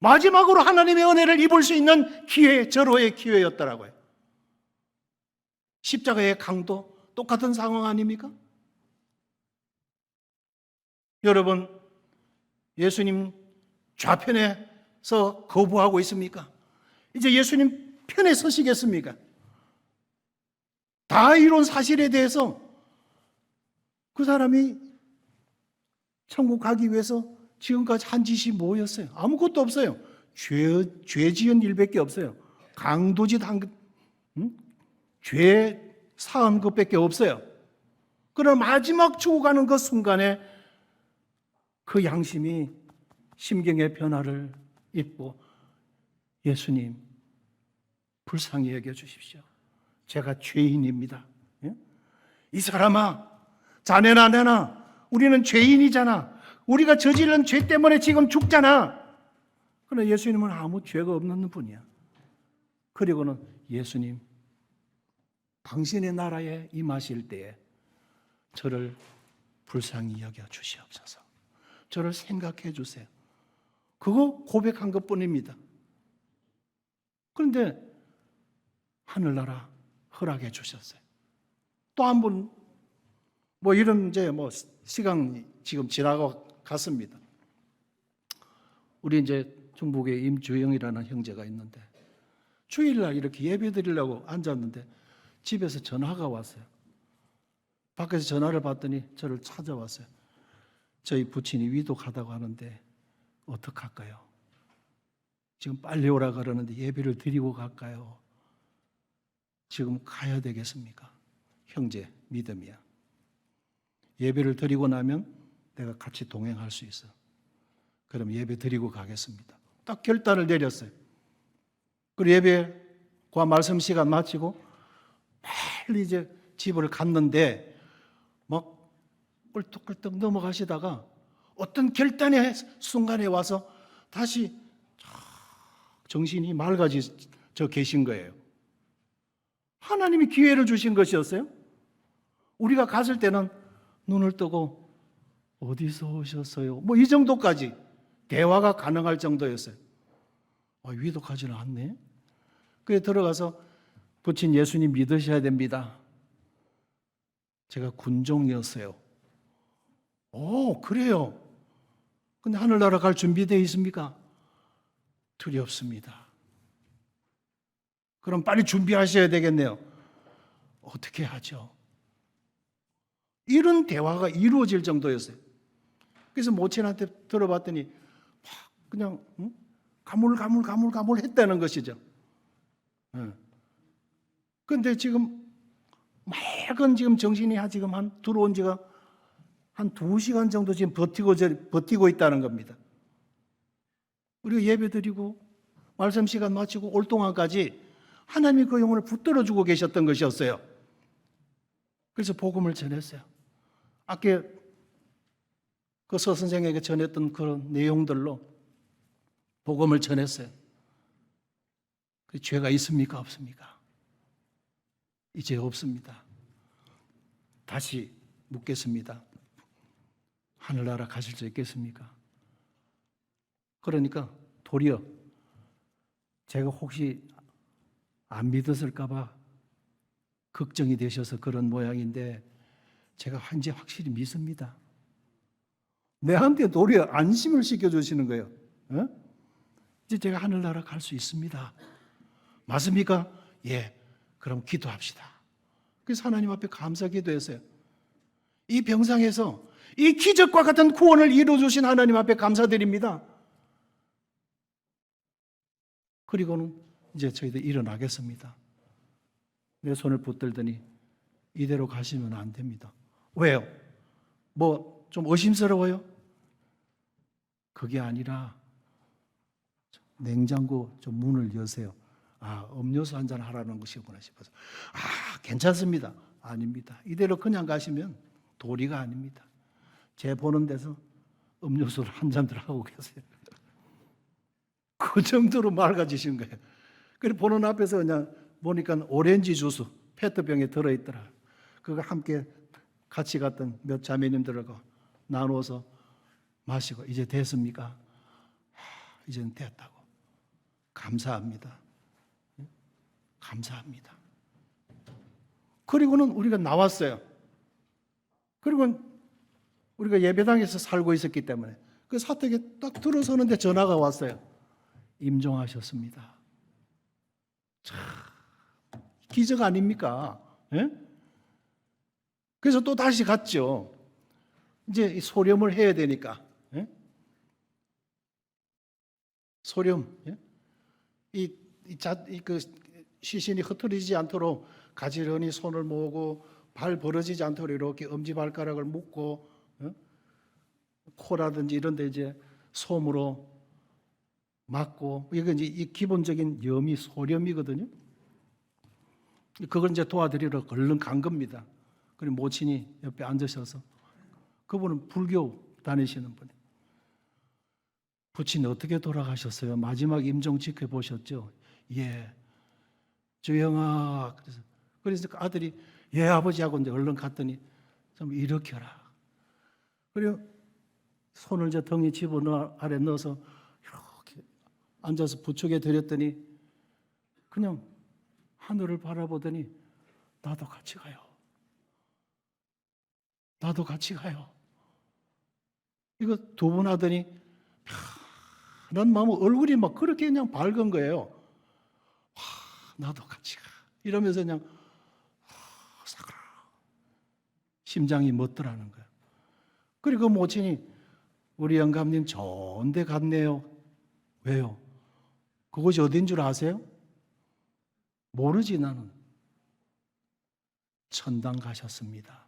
마지막으로 하나님의 은혜를 입을 수 있는 기회, 절호의 기회였더라고요. 십자가의 강도 똑같은 상황 아닙니까? 여러분, 예수님 좌편에서 거부하고 있습니까? 이제 예수님 편에 서시겠습니까? 다 이룬 사실에 대해서 그 사람이 천국 가기 위해서 지금까지 한 짓이 뭐였어요? 아무것도 없어요. 죄 지은 일밖에 없어요. 강도짓 한 것, 죄 사한 것밖에 없어요. 그러나 마지막 죽어가는 그 순간에 그 양심이 심경의 변화를 입고 예수님 불쌍히 여겨주십시오. 제가 죄인입니다. 이 사람아, 자네나 내나 우리는 죄인이잖아. 우리가 저지른 죄 때문에 지금 죽잖아. 그러나 예수님은 아무 죄가 없는 분이야. 그리고는 예수님, 당신의 나라에 임하실 때에 저를 불쌍히 여겨 주시옵소서. 저를 생각해 주세요. 그거 고백한 것뿐입니다. 그런데 하늘나라 허락해 주셨어요. 또 한 분, 뭐 이런 이제 뭐 시간 지금 지나고 갔습니다. 우리 이제 중국에 임주영이라는 형제가 있는데 주일날 이렇게 예배 드리려고 앉았는데 집에서 전화가 왔어요. 밖에서 전화를 받더니 저를 찾아왔어요. 저희 부친이 위독하다고 하는데 어떡할까요? 지금 빨리 오라 그러는데 예배를 드리고 갈까요? 지금 가야 되겠습니까? 형제 믿음이야. 예배를 드리고 나면 내가 같이 동행할 수 있어. 그럼 예배 드리고 가겠습니다. 딱 결단을 내렸어요. 그리고 예배과 말씀 시간 마치고 빨리 이제 집을 갔는데 막 꿀떡꿀떡 넘어가시다가 어떤 결단의 순간에 와서 다시 정신이 맑아져 계신 거예요. 하나님이 기회를 주신 것이었어요. 우리가 갔을 때는 눈을 뜨고 어디서 오셨어요? 뭐 이 정도까지 대화가 가능할 정도였어요. 위독하지는 않네. 그래 들어가서 부친 예수님 믿으셔야 됩니다. 제가 군종이었어요. 그래요. 근데 하늘나라 갈 준비되어 있습니까? 두렵습니다. 그럼 빨리 준비하셔야 되겠네요. 어떻게 하죠? 이런 대화가 이루어질 정도였어요. 그래서 모친한테 들어봤더니 그냥 가물 했다는 것이죠. 그런데 지금 맑은 지금 정신이 지금 들어온 지가 한 2시간 정도 지금 버티고 있다는 겁니다. 우리가 예배 드리고 말씀 시간 마치고 올 동안까지 하나님이 그 영혼을 붙들어 주고 계셨던 것이었어요. 그래서 복음을 전했어요. 아까 그 서선생에게 전했던 그런 내용들로 복음을 전했어요. 그 죄가 있습니까? 없습니까? 이제 없습니다. 다시 묻겠습니다. 하늘나라 가실 수 있겠습니까? 그러니까 도리어 제가 혹시 안 믿었을까 봐 걱정이 되셔서 그런 모양인데 제가 이제 확실히 믿습니다. 내한테 도리어 안심을 시켜주시는 거예요. 어? 이제 제가 하늘나라 갈 수 있습니다. 맞습니까? 예. 그럼 기도합시다. 그래서 하나님 앞에 감사 기도했어요. 이 병상에서 이 기적과 같은 구원을 이루어주신 하나님 앞에 감사드립니다. 그리고는 이제 저희들 일어나겠습니다. 내 손을 붙들더니 이대로 가시면 안 됩니다. 왜요? 뭐 좀 의심스러워요? 그게 아니라 냉장고 좀 문을 여세요. 아, 음료수 한잔 하라는 것이구나 싶어서. 아, 괜찮습니다. 아닙니다. 이대로 그냥 가시면 도리가 아닙니다. 제 보는 데서 음료수를 한 잔들 하고 계세요. 그 정도로 맑아지신 거예요. 그래서 보는 앞에서 그냥 보니까 오렌지 주스 페트병에 들어있더라. 그거 함께 같이 갔던 몇 자매님들하고 나누어서 마시고 이제 됐습니까? 이제는 됐다고. 감사합니다. 감사합니다. 그리고는 우리가 나왔어요. 그리고 우리가 예배당에서 살고 있었기 때문에 그 사택에 딱 들어서는데 전화가 왔어요. 임종하셨습니다. 참 기적 아닙니까? 예? 그래서 또 다시 갔죠. 이제 소렴을 해야 되니까. 예? 소렴. 예? 그 시신이 흩어지지 않도록 가지런히 손을 모으고 발 벌어지지 않도록 이렇게 엄지발가락을 묶고 코라든지 이런 데 이제 솜으로 막고 이건 이제 이 기본적인 염이 소렴이거든요. 그걸 이제 도와드리러 얼른 간 겁니다. 그리고 모친이 옆에 앉으셔서 그분은 불교 다니시는 분이에요. 부친이 어떻게 돌아가셨어요? 마지막 임종 지켜보셨죠? 예. 주영아. 그래서 그 아들이 예 아버지하고 이제 얼른 갔더니 좀 일으켜라. 그리고 손을 이제 덩이 집어넣어 아래 넣어서 이렇게 앉아서 부축해 드렸더니 그냥 하늘을 바라보더니 나도 같이 가요. 나도 같이 가요. 이거 두 번 하더니 편한 마음 얼굴이 막 그렇게 그냥 밝은 거예요. 와, 나도 같이 가. 이러면서 그냥 사그라 심장이 멎더라는 거예요. 그리고 모친이 우리 영감님 좋은 데 갔네요. 왜요? 그곳이 어딘 줄 아세요? 모르지 나는. 천당 가셨습니다.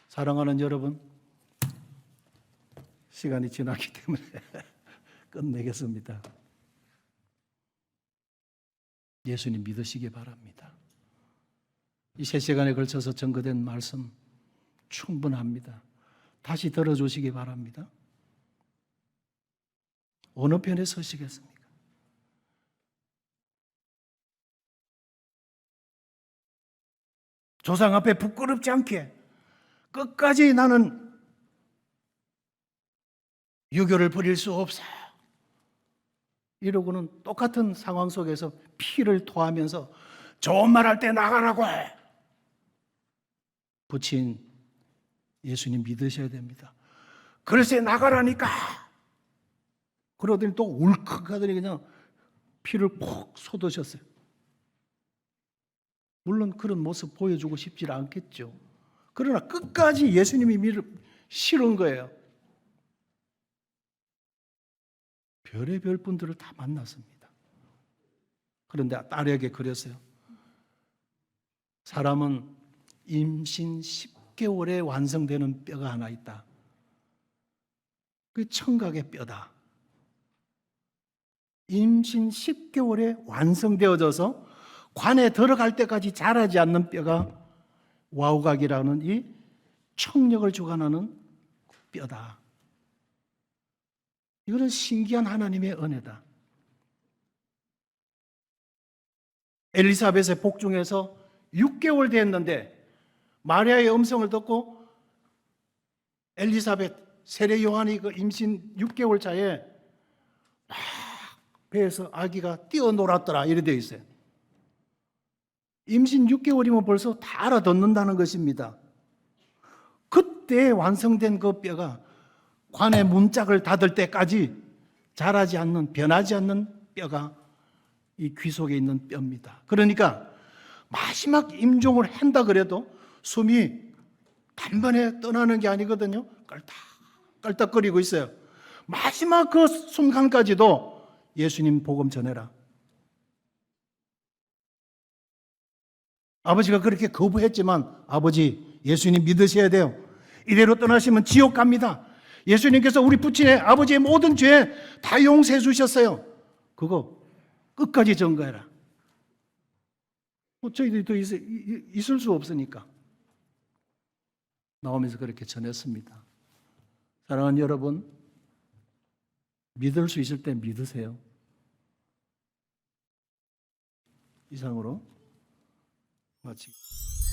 사랑하는 여러분, 시간이 지났기 때문에 끝내겠습니다. 예수님 믿으시기 바랍니다. 이 3시간에 걸쳐서 전거된 말씀 충분합니다. 다시 들어주시기 바랍니다. 어느 편에 서시겠습니까? 조상 앞에 부끄럽지 않게 끝까지 나는 유교를 버릴 수 없어. 이러고는 똑같은 상황 속에서 피를 토하면서 좋은 말 할 때 나가라고 해. 부친 예수님 믿으셔야 됩니다. 글쎄 나가라니까. 그러더니 또 울컥 하더니 그냥 피를 푹 쏟으셨어요. 물론 그런 모습 보여주고 싶지 않겠죠. 그러나 끝까지 예수님이 실은 거예요. 별의별 분들을 다 만났습니다. 그런데 딸에게 그랬어요. 사람은 임신 10개월에 완성되는 뼈가 하나 있다. 그 청각의 뼈다. 임신 10개월에 완성되어져서 관에 들어갈 때까지 자라지 않는 뼈가 와우각이라는 이 청력을 주관하는 뼈다. 이거는 신기한 하나님의 은혜다. 엘리사벳의 복중에서 6개월 됐는데 마리아의 음성을 듣고 엘리사벳 세례 요한이 그 임신 6개월 차에 막 배에서 아기가 뛰어놀았더라 이래 되어 있어요. 임신 6개월이면 벌써 다 알아듣는다는 것입니다. 그때 완성된 그 뼈가 관의 문짝을 닫을 때까지 자라지 않는, 변하지 않는 뼈가 이 귀 속에 있는 뼈입니다. 그러니까 마지막 임종을 한다 그래도 숨이 단번에 떠나는 게 아니거든요. 깔딱깔딱거리고 있어요. 마지막 그 순간까지도 예수님 복음 전해라. 아버지가 그렇게 거부했지만 아버지 예수님 믿으셔야 돼요. 이대로 떠나시면 지옥 갑니다. 예수님께서 우리 부친의 아버지의 모든 죄 다 용서해 주셨어요. 그거 끝까지 전가해라. 저희들이 더 있을 수 없으니까 나오면서 그렇게 전했습니다. 사랑하는 여러분, 믿을 수 있을 때 믿으세요. 이상으로 마치겠습니다.